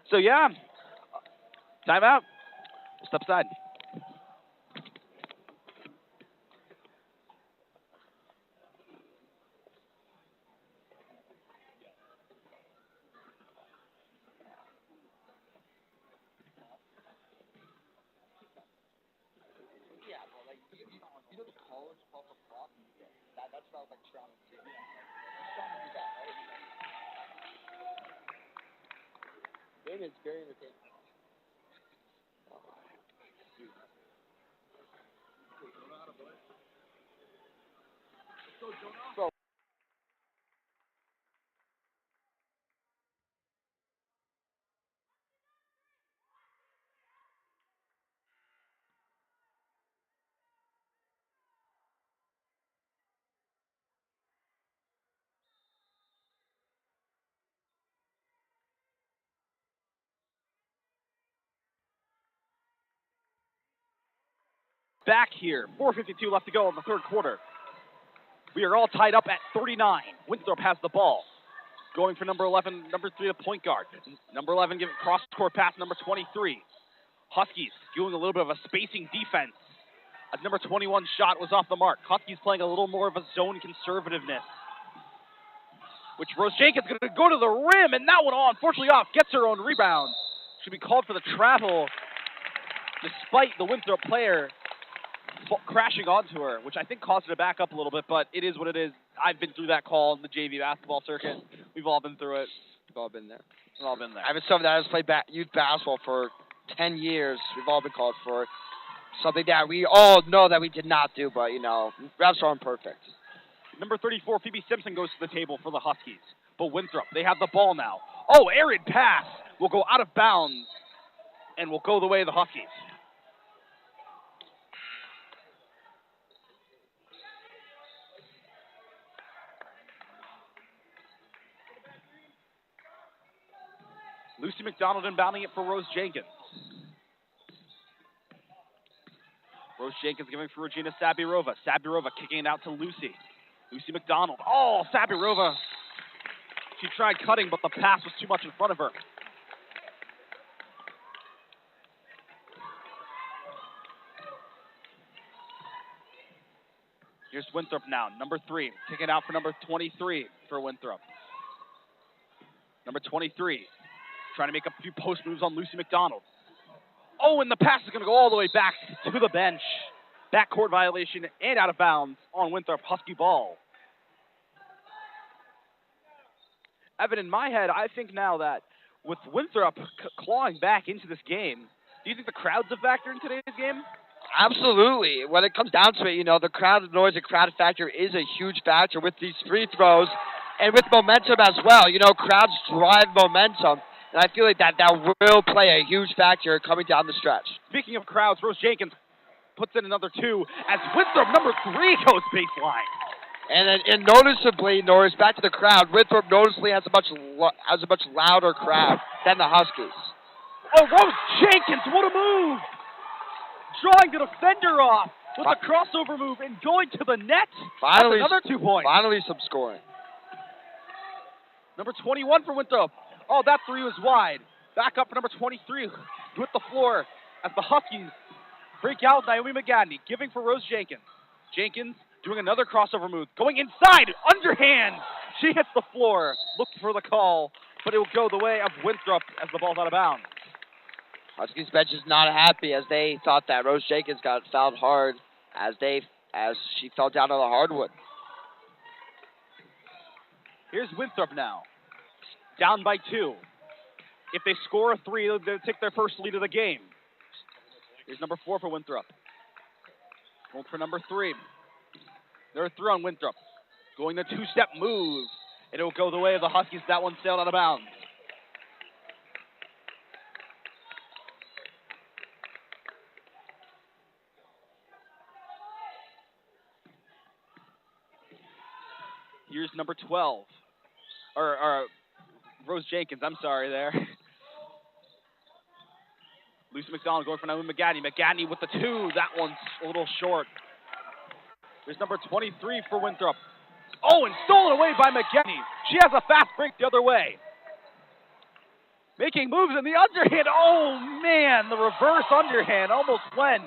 So yeah, timeout. Step aside.
That smells like Toronto too. It is very entertaining. So,
Back here, 4:52 left to go in the third quarter. We are all tied up at 39. Winthrop has the ball. Going for number 11, number 3, the point guard. Number 11 giving cross-court pass, number 23. Huskies doing a little bit of a spacing defense. As number 21 shot was off the mark. Huskies playing a little more of a zone conservativeness. Which Rose Jenkins going to go to the rim, and that one, unfortunately off. Gets her own rebound. Should be called for the travel, despite the Winthrop player crashing onto her, which I think caused her to back up a little bit, but it is what it is. I've been through that call in the JV basketball circuit. We've all been through it.
We've all been there.
We've all been there.
I've been someone that has played youth basketball for 10 years. We've all been called for something that we all know that we did not do, but, refs aren't perfect.
Number 34, Phoebe Simpson, goes to the table for the Huskies. But Winthrop, they have the ball now. Arid pass will go out of bounds and will go the way of the Huskies. Lucy McDonald inbounding it for Rose Jenkins. Rose Jenkins giving for Regina Sabirova. Sabirova kicking it out to Lucy. Lucy McDonald. Oh, Sabirova. She tried cutting, but the pass was too much in front of her. Here's Winthrop now, number 3. Kicking out for number 23 for Winthrop. Number 23. Trying to make a few post moves on Lucy McDonald. Oh, and the pass is going to go all the way back to the bench. Backcourt violation and out of bounds on Winthrop Husky ball. Evan, in my head, I think now that with Winthrop clawing back into this game, do you think the crowd's a factor in today's game?
Absolutely. When it comes down to it, the crowd noise and crowd factor is a huge factor with these free throws and with momentum as well. Crowds drive momentum, and I feel like that will play a huge factor coming down the stretch.
Speaking of crowds, Rose Jenkins puts in another 2 as Winthrop, number 3, goes baseline.
And noticeably, Norris, back to the crowd, Winthrop noticeably has a much louder crowd than the Huskies.
Oh, Rose Jenkins, what a move! Drawing the defender off with a crossover move and going to the net.
Finally,
that's another 2 points.
Finally some scoring.
Number 21 for Winthrop. Oh, that 3 was wide. Back up for number 23 with the floor as the Huskies break out Naomi McGadney, giving for Rose Jenkins. Jenkins doing another crossover move, going inside, underhand. She hits the floor, looked for the call, but it will go the way of Winthrop as the ball's out of bounds.
Huskies bench is not happy as they thought that Rose Jenkins got fouled hard as she fell down on the hardwood.
Here's Winthrop now, down by 2. If they score a 3, they'll take their first lead of the game. Here's number 4 for Winthrop. Going for number 3. They're through on Winthrop. Going the 2-step move. And it will go the way of the Huskies. That one sailed out of bounds. Here's number 12. Or Rose Jenkins, I'm sorry there. Lucy McDonald going for Naomi McGadney. McGadney with the 2. That one's a little short. There's number 23 for Winthrop. Oh, and stolen away by McGadney. She has a fast break the other way. Making moves in the underhand. Oh, man, the reverse underhand almost went.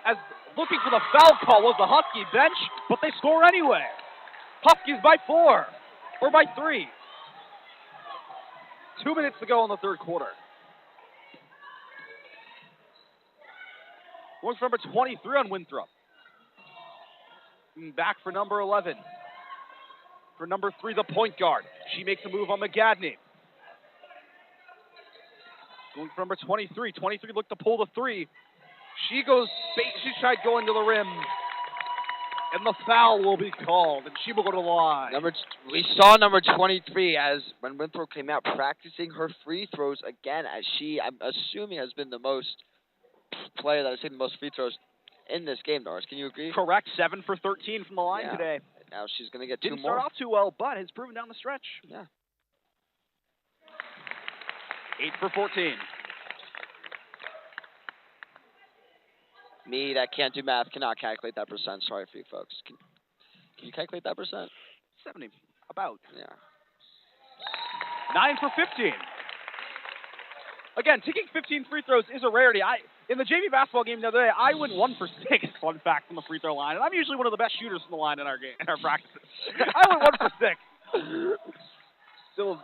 As looking for the foul call was the Husky bench, but they score anyway. Huskies by 4, or by 3. 2 minutes to go in the third quarter. Going for number 23 on Winthrop. Back for number 11. For number 3, the point guard. She makes a move on McGadney. Going for number 23. 23 looked to pull the 3. She tried going to the rim. And the foul will be called, and she will go to the line.
We saw number 23 as when Winthrop came out practicing her free throws again, as she, I'm assuming, has been the most player that has taken the most free throws in this game, Norris. Can you agree?
Correct. 7 for 13 from the line today.
Now she's going to get 2 more.
Didn't start off too well, but has proven down the stretch.
Yeah.
8 for 14.
Me that can't do math cannot calculate that percent. Sorry for you folks. Can you calculate that percent?
70, about.
Yeah.
9 for 15. Again, taking 15 free throws is a rarity. In the JV basketball game the other day, I went 1 for 6, fun fact, from the free throw line. And I'm usually one of the best shooters from the line in our game, in our practices. I went 1 for 6. Still,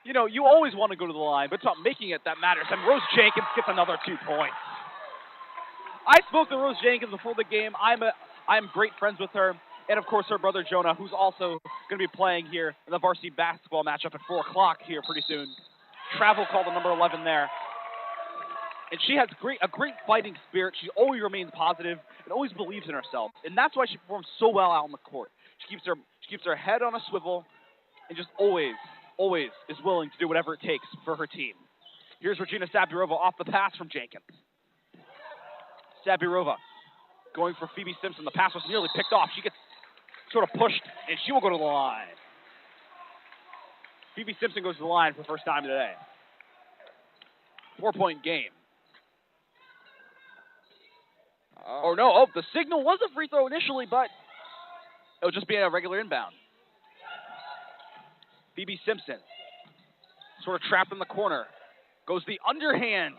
you always want to go to the line, but it's not making it that matters. And Rose Jenkins gets another 2 points. I spoke to Rose Jenkins before the game. I'm great friends with her. And, of course, her brother Jonah, who's also going to be playing here in the varsity basketball matchup at 4 o'clock here pretty soon. Travel called the number 11 there. And she has a great fighting spirit. She always remains positive and always believes in herself. And that's why she performs so well out on the court. She keeps her head on a swivel and just always is willing to do whatever it takes for her team. Here's Regina Sabirova off the pass from Jenkins. Sabirova going for Phoebe Simpson. The pass was nearly picked off. She gets sort of pushed, and she will go to the line. Phoebe Simpson goes to the line for the first time today. 4-point game. Or no, the signal was a free throw initially, but it'll just be a regular inbound. Phoebe Simpson, sort of trapped in the corner, goes the underhand.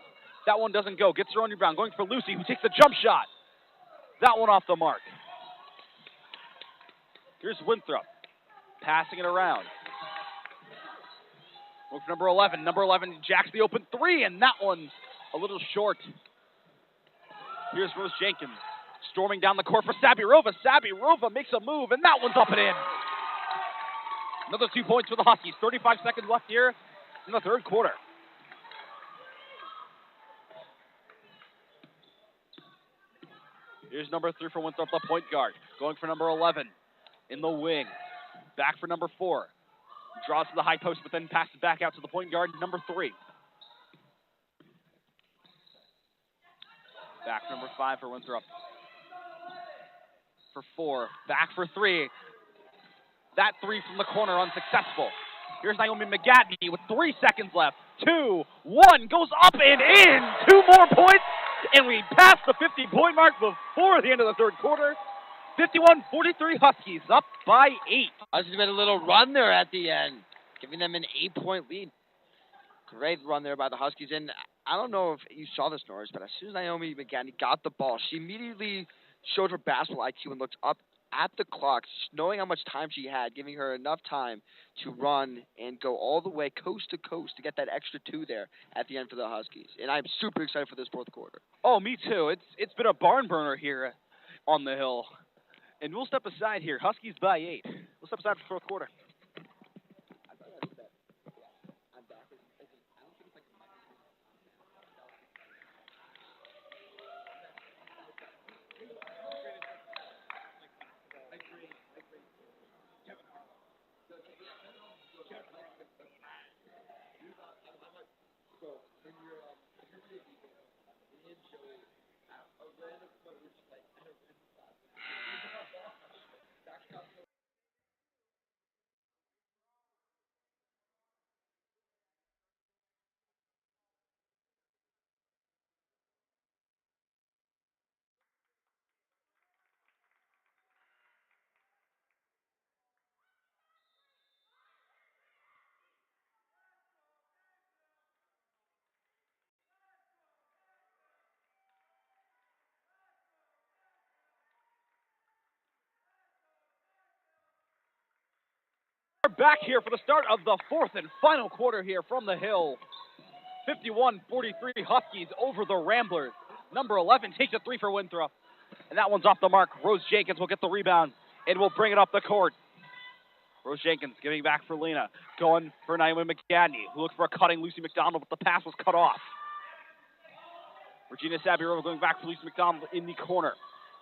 That one doesn't go. Gets her own rebound. Going for Lucy, who takes the jump shot. That one off the mark. Here's Winthrop, passing it around. Look for number 11. Number 11 jacks the open three, and that one's a little short. Here's Rose Jenkins, storming down the court for Sabirova. Sabirova makes a move, and that one's up and in. Another 2 points for the Huskies. 35 seconds left here in the third quarter. Here's number 3 for Winthrop, the point guard. Going for number 11 in the wing. Back for number 4. Draws to the high post, but then passes back out to the point guard, number 3. Back for number 5 for Winthrop. For 4. Back for 3. That 3 from the corner unsuccessful. Here's Naomi McGatney with 3 seconds left. 2, 1, goes up and in. 2 more points, and we pass the 50-point mark before the end of the third quarter. 51-43 Huskies, up by 8.
Huskies made a little run there at the end, giving them an 8-point lead. Great run there by the Huskies. And I don't know if you saw this, Norris, but as soon as Naomi McGatney got the ball, she immediately showed her basketball IQ and looked up at the clock, knowing how much time she had, giving her enough time to run and go all the way coast to coast to get that extra 2 there at the end for the Huskies. And I'm super excited for this fourth quarter.
Oh, me too. It's been a barn burner here on the hill. And we'll step aside here. Huskies by 8. We'll step aside for the fourth quarter. We're back here for the start of the fourth and final quarter here from the hill. 51-43 Huskies over the Ramblers. Number 11 takes a 3 for Winthrop. And that one's off the mark. Rose Jenkins will get the rebound and will bring it up the court. Rose Jenkins giving back for Lena. Going for Naomi McGatney, who looked for a cutting Lucy McDonald, but the pass was cut off. Regina Sabirova going back for Lucy McDonald in the corner.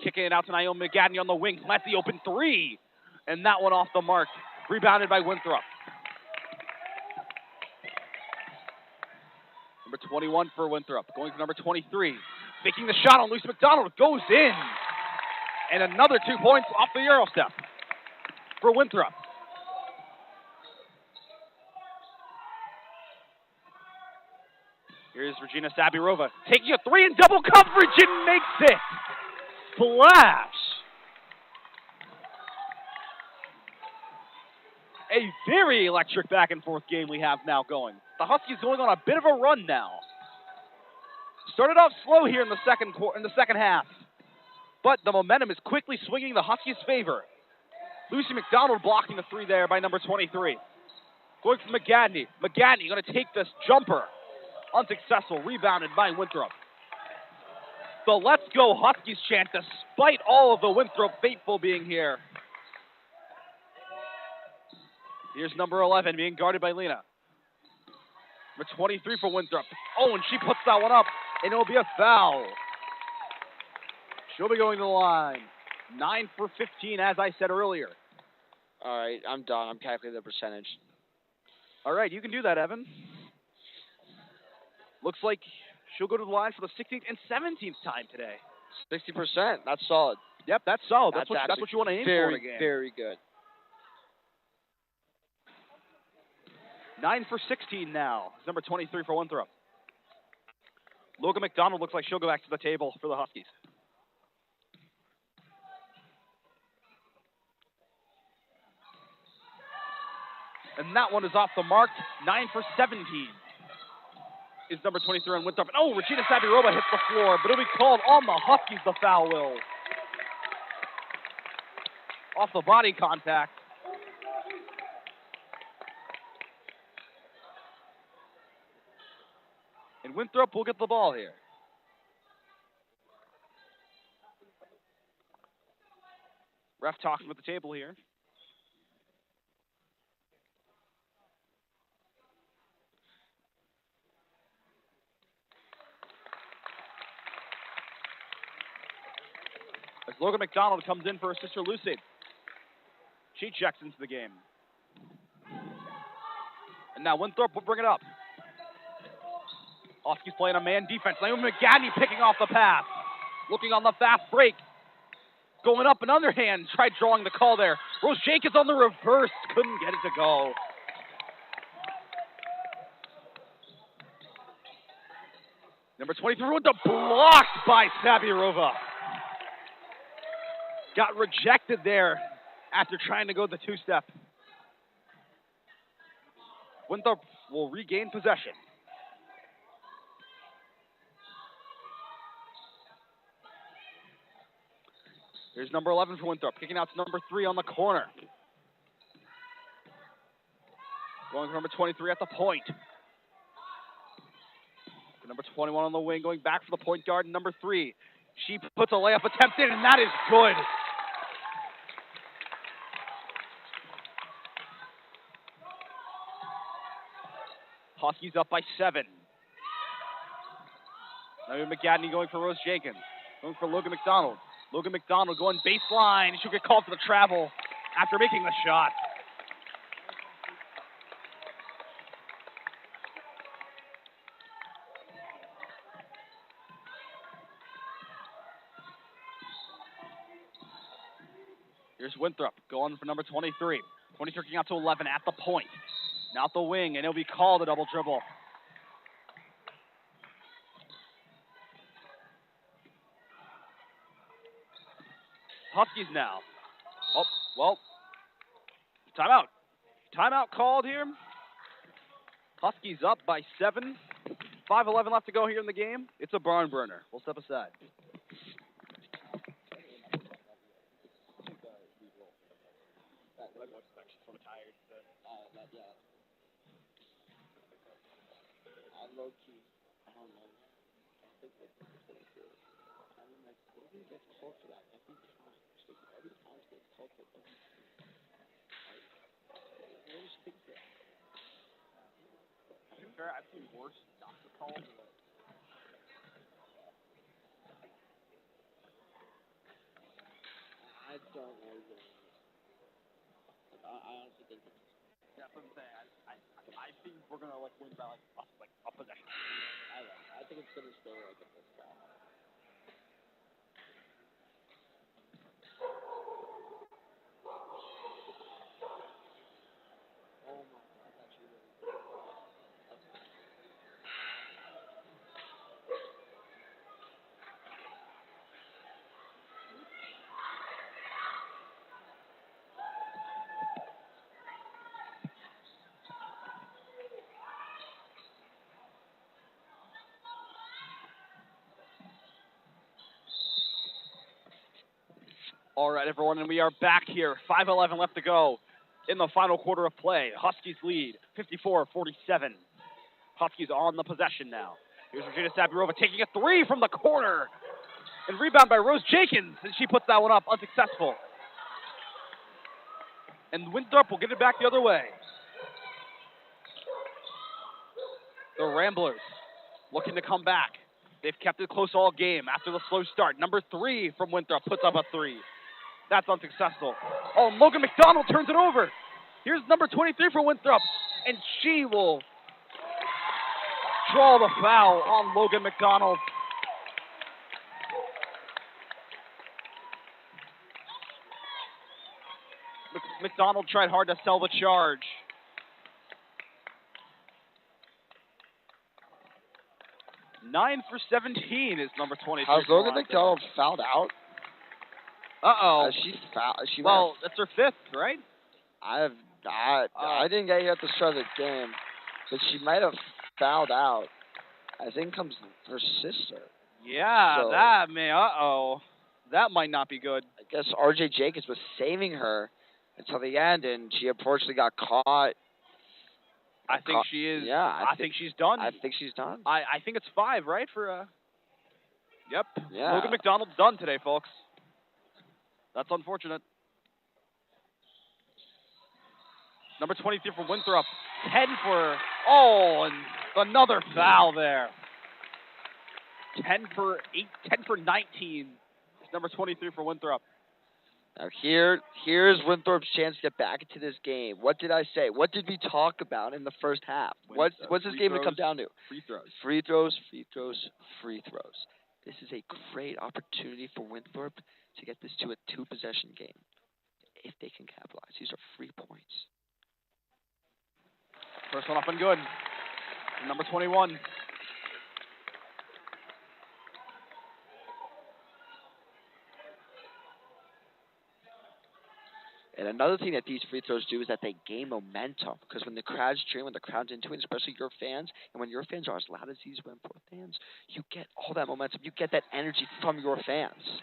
Kicking it out to Naomi McGatney on the wing. That's the open 3. And that one off the mark. Rebounded by Winthrop. Number 21 for Winthrop. Going for number 23. Making the shot on Lucy McDonald. Goes in. And another 2 points off the Euro step for Winthrop. Here's Regina Sabirova taking a 3 in double coverage and makes it. Splash. A very electric back and forth game we have now going. The Huskies going on a bit of a run now. Started off slow here in the second half, but the momentum is quickly swinging the Huskies' favor. Lucy McDonald blocking the 3 there by number 23. Going for McGatney. McGatney going to take this jumper. Unsuccessful. Rebounded by Winthrop. The Let's Go Huskies chant despite all of the Winthrop faithful being here. Here's number 11 being guarded by Lena. Number 23 for Winthrop. Oh, and she puts that one up, and it'll be a foul. She'll be going to the line. 9 for 15, as I said earlier.
All right, I'm done. I'm calculating the percentage.
All right, you can do that, Evan. Looks like she'll go to the line for the 16th and 17th time today.
60%. That's solid.
Yep, that's solid. That's
actually
what you want to aim
very,
for in a game.
very good.
9 for 16 now. It's number 23 for Winthrop. Logan McDonald looks like she'll go back to the table for the Huskies. And that one is off the mark. 9 for 17 is number 23 on Winthrop. And oh, Regina Sabiroba hits the floor, but it'll be called on the Huskies, the foul will. Off the body contact. And Winthrop will get the ball here. Ref talking with the table here. As Logan McDonald comes in for her sister Lucy. She checks into the game. And now Winthrop will bring it up. Huskies playing a man defense. Naomi McGadney picking off the pass. Looking on the fast break. Going up and underhand. Tried drawing the call there. Rose Jenkins on the reverse. Couldn't get it to go. Number 23 with the block by Sabirova. Got rejected there after trying to go the two-step. Winthrop will regain possession. Here's number 11 for Winthrop, kicking out to number 3 on the corner. Going for number 23 at the point. Number 21 on the wing, going back for the point guard, number 3. She puts a layup attempt in, and that is good. Huskies up by 7. Naomi McGadney going for Rose Jenkins. Going for Logan McDonald. Logan McDonald going baseline. She'll get called for the travel after making the shot. Here's Winthrop going for number 23. 23 kicking out to 11 at the point. Now at the wing, and it'll be called a double dribble. Huskies now. Oh, well, timeout. Timeout called here. Huskies up by 7. 5:11 left to go here in the game. It's a barn burner. We'll step aside.
Low-key, I don't know. I think it's I mean, like, what do you get called for that? Every time. Every time it gets called for that. I always think that.
To be fair, I've seen worse not to call.
I don't know. I honestly think it's...
That's what I'm saying. I think we're going to, like, win by, like a possession.
I think it's going to stay like a first guy. Oh my God, that's actually really good.
All right, everyone, and we are back here. 5:11 left to go in the final quarter of play. Huskies lead 54-47. Huskies on the possession now. Here's Regina Sabirova taking a 3 from the corner. And rebound by Rose Jenkins, and she puts that one up, unsuccessful. And Winthrop will get it back the other way. The Ramblers looking to come back. They've kept it close all game after the slow start. Number 3 from Winthrop puts up a 3. That's unsuccessful. Oh, Logan McDonald turns it over. Here's number 23 for Winthrop, and she will draw the foul on Logan McDonald. McDonald tried hard to sell the charge. Nine for 17 is number 23.
Has Logan McDonald fouled out?
Uh-oh.
She fouled.
Well, that's her fifth, right?
I didn't get here at the start of the game, but she might have fouled out. I think comes her sister.
Yeah,
So,
that might not be good.
I guess R.J. Jacobs was saving her until the end, and she unfortunately got caught.
I think she is.
Yeah,
I think she's done.
I think she's done.
I think it's 5, right? Yep.
Yeah.
Logan McDonald's done today, folks. That's unfortunate. Number 23 for Winthrop. 10 for... Oh, and another foul there. 10 for 19. It's number 23 for Winthrop.
Now here's Winthrop's chance to get back into this game. What did I say? What did we talk about in the first half? What's this game going to come down to?
Free throws.
Free throws, free throws, free throws. This is a great opportunity for Winthrop to get this to a 2-possession game. If they can capitalize. These are 3 points.
First one up and good. Number 21.
And another thing that these free throws do is that they gain momentum. Because when the crowd's cheering, when the crowd's into it, especially your fans, and when your fans are as loud as these Winthrop fans, you get all that momentum. You get that energy from your fans.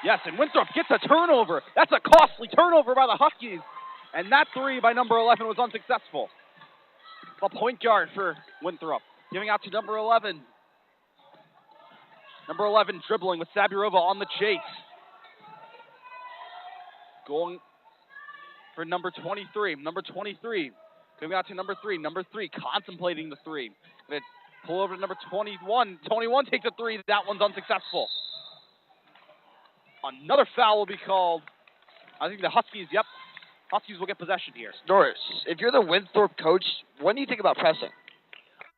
Yes, and Winthrop gets a turnover. That's a costly turnover by the Huskies. And that 3 by number 11 was unsuccessful. The point guard for Winthrop. Giving out to number 11. Number 11 dribbling with Sabirova on the chase. Going for number 23. Number 23. Giving out to number 3. Number 3 contemplating the 3. Going to pull over to number 21. 21 takes a 3. That one's unsuccessful. Another foul will be called. I think the Huskies, Huskies will get possession here.
Norris, if you're the Winthrop coach, what do you think about pressing?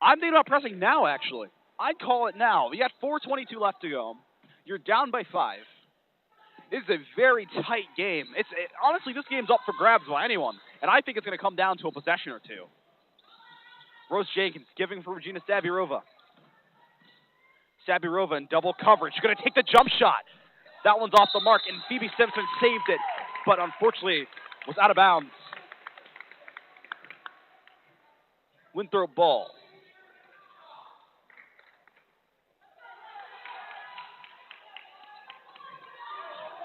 I'm thinking about pressing now, actually. I'd call it now. We got 4:22 left to go. You're down by 5. This is a very tight game. Honestly, this game's up for grabs by anyone, and I think it's going to come down to a possession or 2. Rose Jenkins giving for Regina Sabirova. Sabirova in double coverage. Going to take the jump shot. That one's off the mark, and Phoebe Simpson saved it, but unfortunately was out of bounds. Winthrop ball.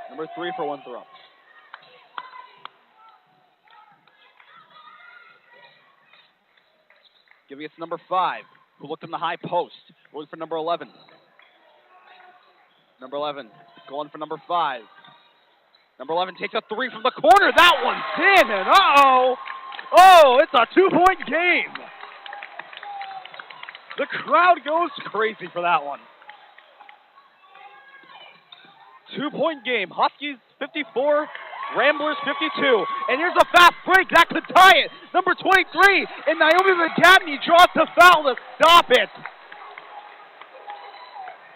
Number 3 for Winthrop. Giving it to number 5, who looked in the high post. Going for number 11. Number 11 going for number 5. Number 11 takes a 3 from the corner. That one's in, and oh, it's a 2-point game. The crowd goes crazy for that one. 2-point game. Huskies 54, Ramblers 52. And here's a fast break. That could tie it. Number 23, and Naomi McGadney draws the foul to stop it.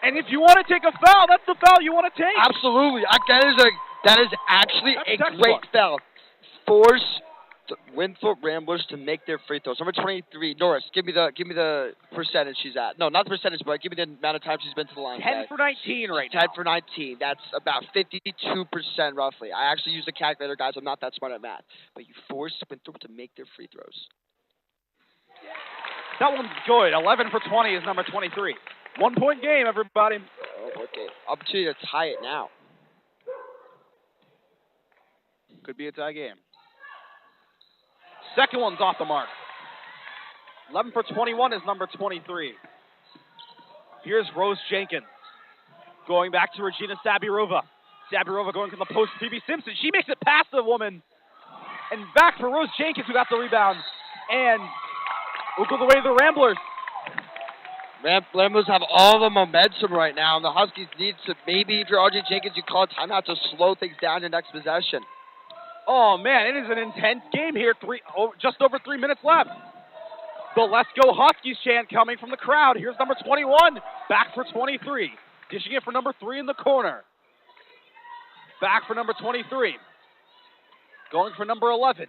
And if you want to take a foul, that's the foul you want to take.
Absolutely. That is actually a great foul. Force the Winthrop Ramblers to make their free throws. Number 23, Norris, give me the percentage she's at. No, not the percentage, but give me the amount of time she's been to the line.
10 for 19 right now.
10 for 19. That's about 52% roughly. I actually use the calculator, guys. I'm not that smart at math. But you force Winthrop to make their free throws.
That one's good. 11 for 20 is number 23. 1-point game, everybody.
Oh, okay. Opportunity to tie it now.
Could be a tie game. Second one's off the mark. 11 for 21 is number 23. Here's Rose Jenkins. Going back to Regina Sabirova. Sabirova going from the post to Phoebe Simpson. She makes it past the woman. And back for Rose Jenkins, who got the rebound. And we'll go the way of the Ramblers.
Ramblers have all the momentum right now, and the Huskies need to, maybe if you're R.J. Jenkins, you call a timeout to slow things down in next possession.
Oh, man, it is an intense game here. Just over 3 minutes left. The Let's Go Huskies chant coming from the crowd. Here's number 21, back for 23. Dishing it for number 3 in the corner. Back for number 23. Going for number 11.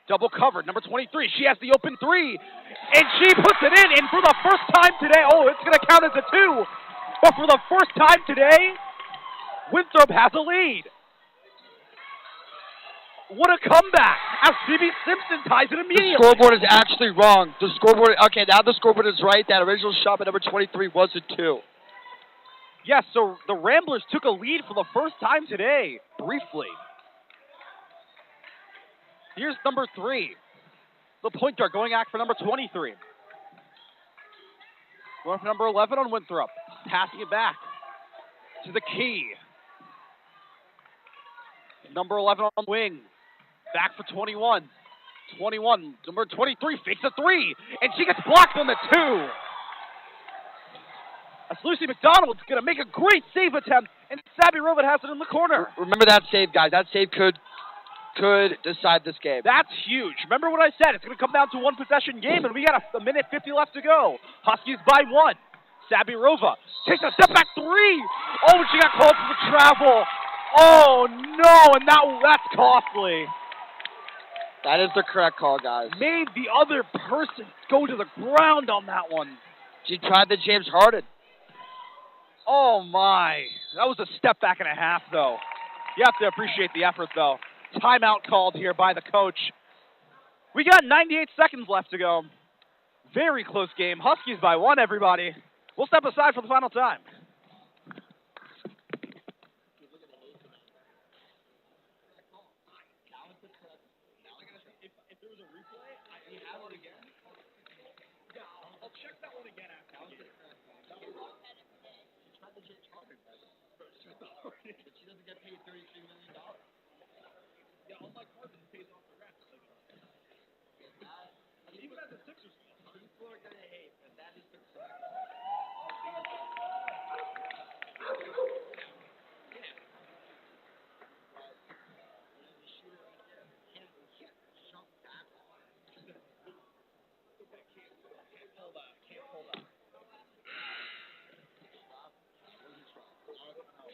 Double covered, number 23. She has the open 3, and she puts it in. And for the first time today, it's going to count as a 2. But for the first time today, Winthrop has a lead. What a comeback, as Phoebe Simpson ties it immediately.
The scoreboard is actually wrong. The scoreboard, okay, now the scoreboard is right. That original shot by number 23 was a 2.
Yes, so the Ramblers took a lead for the first time today, briefly. Here's number 3. The point guard going back for number 23. Going for number 11 on Winthrop. Passing it back to the key. Number 11 on the wing. Back for 21. 21. Number 23 fakes a 3. And she gets blocked on the 2. As Lucy McDonald's going to make a great save attempt. And Sabby Robot has it in the corner.
Remember that save, guys. That save could decide this game.
That's huge. Remember what I said. It's going to come down to one possession game, and we got a minute 50 left to go. Huskies by 1. Sabby Rova takes a step back 3. Oh, and she got called for the travel. Oh, no, and that's costly.
That is the correct call, guys.
Made the other person go to the ground on that one.
She tried the James Harden.
Oh, my. That was a step back and a half, though. You have to appreciate the effort, though. Timeout called here by the coach. We got 98 seconds left to go. Very close game. Huskies by 1, everybody. We'll step aside for the final time. If there was a replay, you have it again? Yeah, I'll check that one again after. But she doesn't get paid $33 million. Yeah, unlike Harden, who pays off the rest. Even as a Sixers fan, people are going to hate, but that is the correct.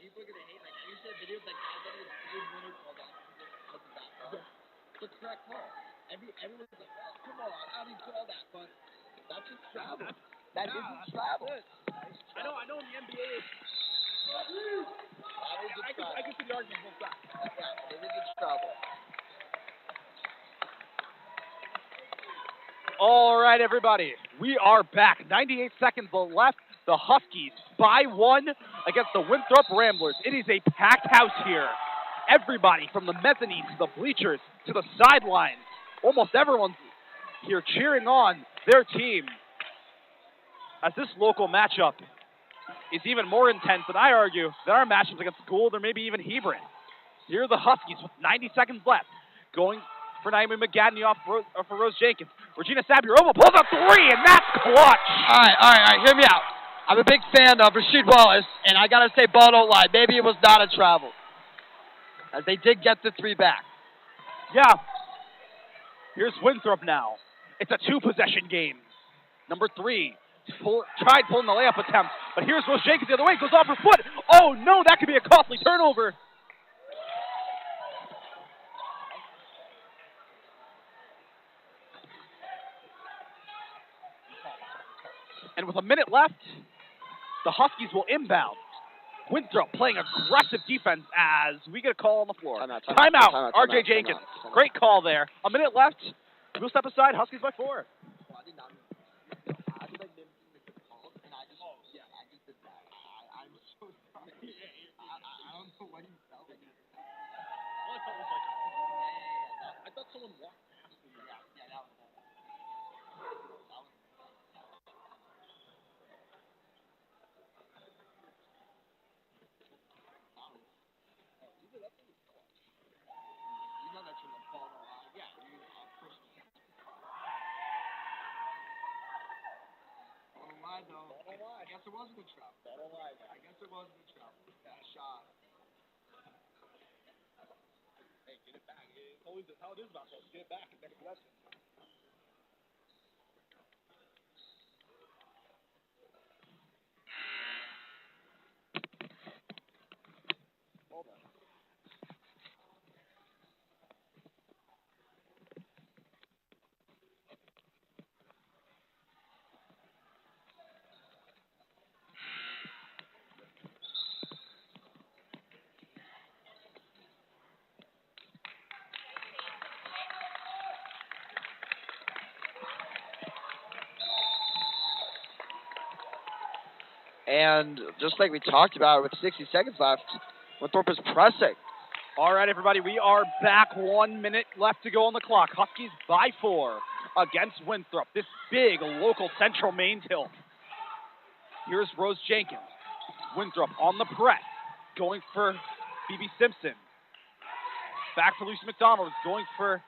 People are going to hate, like, you said videos like that, winner called off. The correct call. Everyone's like, oh, come on, how do you call that? But that's just travel. That isn't travel. I know in the NBA it's... I can see the argument both sides.
Yeah, it isn't travel.
All right, everybody. We are back. 98 seconds left. The Huskies by 1 against the Winthrop Ramblers. It is a packed house here. Everybody from the mezzanine to the bleachers to the sidelines. Almost everyone's here cheering on their team. As this local matchup is even more intense than I argue than our matchups against Gould or maybe even Hebron. Here are the Huskies with 90 seconds left. Going for Naomi McGadney off for Rose Jenkins. Regina Sabirova pulls a 3, and that's clutch.
All right, hear me out. I'm a big fan of Rasheed Wallace, and I got to say, ball don't lie. Maybe it was not a travel, as they did get the 3 back.
Yeah. Here's Winthrop now. It's a 2-possession game. Number 3 tried pulling the layup attempt, but here's Rose Jenkins the other way. Goes off her foot. Oh, no, that could be a costly turnover. And with a minute left, the Huskies will inbound. Winthrop playing aggressive defense as we get a call on the floor. Timeout. RJ Jenkins. Great call there. A minute left. We'll step aside. Huskies by 4. I thought someone walked past me. Yeah, that was I guess it wasn't a trap. I guess it wasn't a trap. That shot. Hey, get it back. It's always how it is about this. Get it back. Next possession.
And just like we talked about with 60 seconds left, Winthrop is pressing.
All right, everybody, we are back. 1 minute left to go on the clock. Huskies by 4 against Winthrop. This big local Central Maine tilt. Here's Rose Jenkins. Winthrop on the press, going for Phoebe Simpson. Back to Lucy McDonald, going for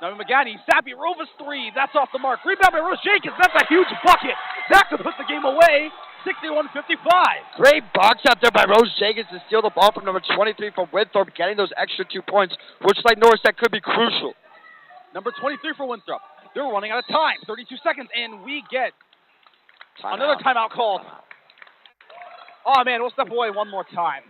Naomi Magani. Sabby Rova's 3, that's off the mark. Rebound by Rose Jenkins, that's a huge bucket. That could put the game away. 61-55.
Great box out there by Rose Jenkins to steal the ball from number 23 from Winthrop, getting those extra 2 points, which, like Norris, that could be crucial.
Number 23 for Winthrop. They're running out of time. 32 seconds, and we get another timeout called. Oh, man, we'll step away one more time.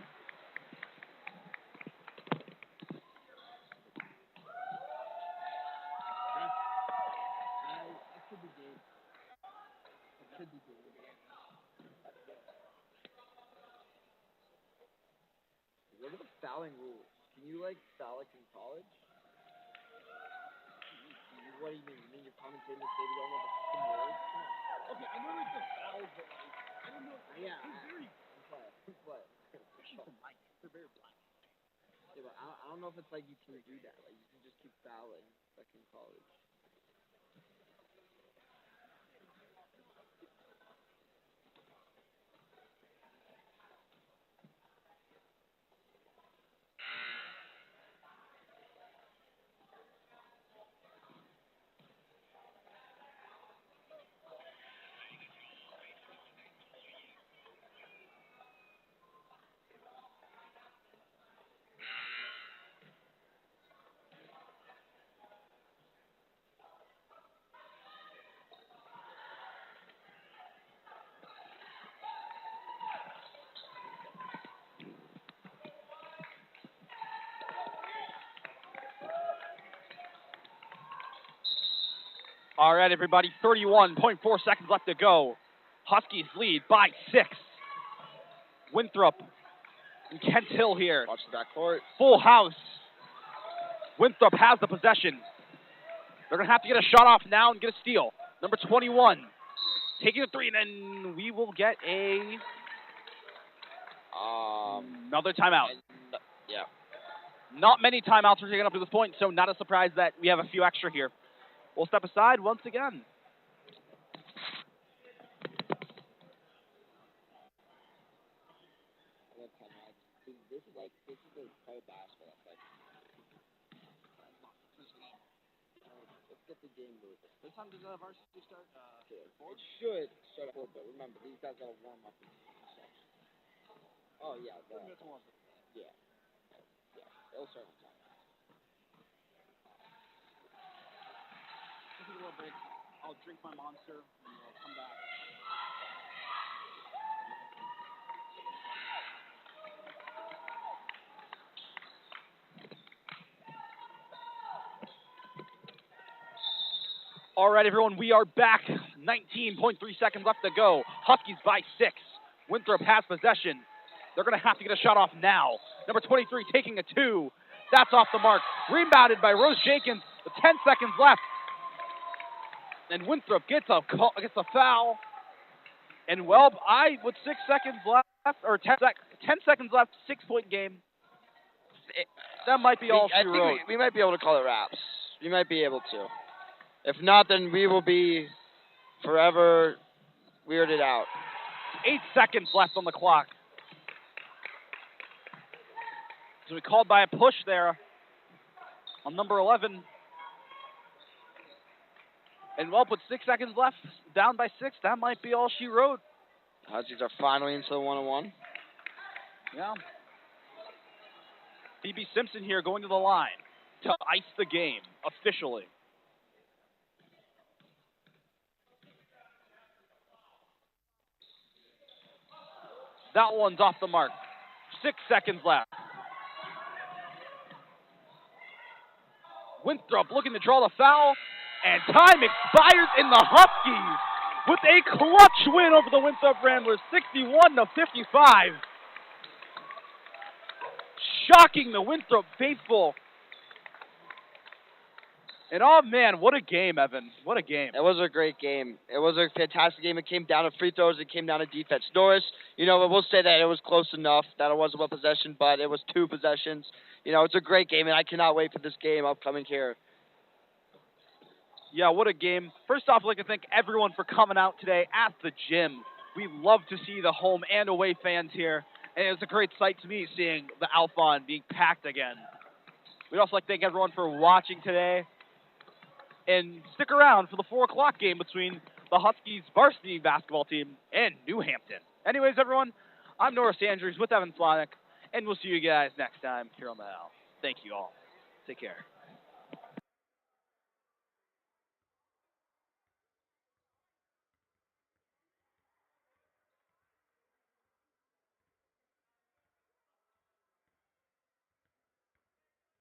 What are the fouling rules? Can you, foul in college? What do you mean? You mean you're commentating the stadium, you don't know the words?
Okay, I know the fouls, but I don't know.
Yeah.
They're very black.
Yeah, but I don't know if it's you can do that. You can just keep fouling in college.
All right, everybody, 31.4 seconds left to go. Huskies lead by 6. Winthrop and Kent Hill here.
Watch the backcourt.
Full house. Winthrop has the possession. They're going to have to get a shot off now and get a steal. Number 21 taking a 3, and then we will get another timeout.
Yeah.
Not many timeouts were taken up to this point, so not a surprise that we have a few extra here. We'll step aside once again.
This is the pro basketball. Let's get the game moving.
What time does Varsity start?
It should start at 4, but remember, these guys got to warm up. Oh, yeah. Yeah. It'll start on time.
Take a little break. I'll drink my Monster, and we'll come back. All right, everyone, we are back. 19.3 seconds left to go. Huskies by 6. Winthrop has possession. They're going to have to get a shot off now. Number 23 taking a 2. That's off the mark. Rebounded by Rose Jenkins with 10 seconds left. And Winthrop gets a foul. And, well, with 6 seconds left, or 10 seconds left, 6-point game. That might be all she wrote.
We might be able to call it wraps. We might be able to. If not, then we will be forever weirded out.
8 seconds left on the clock. So we called by a push there on number 11. And, well, with 6 seconds left, down by 6, that might be all she wrote.
Huskies are finally into the 1-on-1.
Yeah. Phoebe Simpson here going to the line to ice the game officially. That one's off the mark. 6 seconds left. Winthrop looking to draw the foul, and time expires in the Huskies with a clutch win over the Winthrop Ramblers, 61-55. Shocking the Winthrop faithful. And oh man, what a game, Evan. What a game.
It was a great game. It was a fantastic game. It came down to free throws. It came down to defense. Norris, you know, we'll say that it was close enough, that it wasn't one possession, but it was 2 possessions. You know, it's a great game, and I cannot wait for this game upcoming here.
Yeah, what a game. First off, I'd like to thank everyone for coming out today at the gym. We love to see the home and away fans here, and it's a great sight to me seeing the Alphon being packed again. We'd also like to thank everyone for watching today, and stick around for the 4 o'clock game between the Huskies varsity basketball team and New Hampton. Anyways, everyone, I'm Norris Andrews with Evan Slonick, and we'll see you guys next time here on the L. Thank you all. Take care.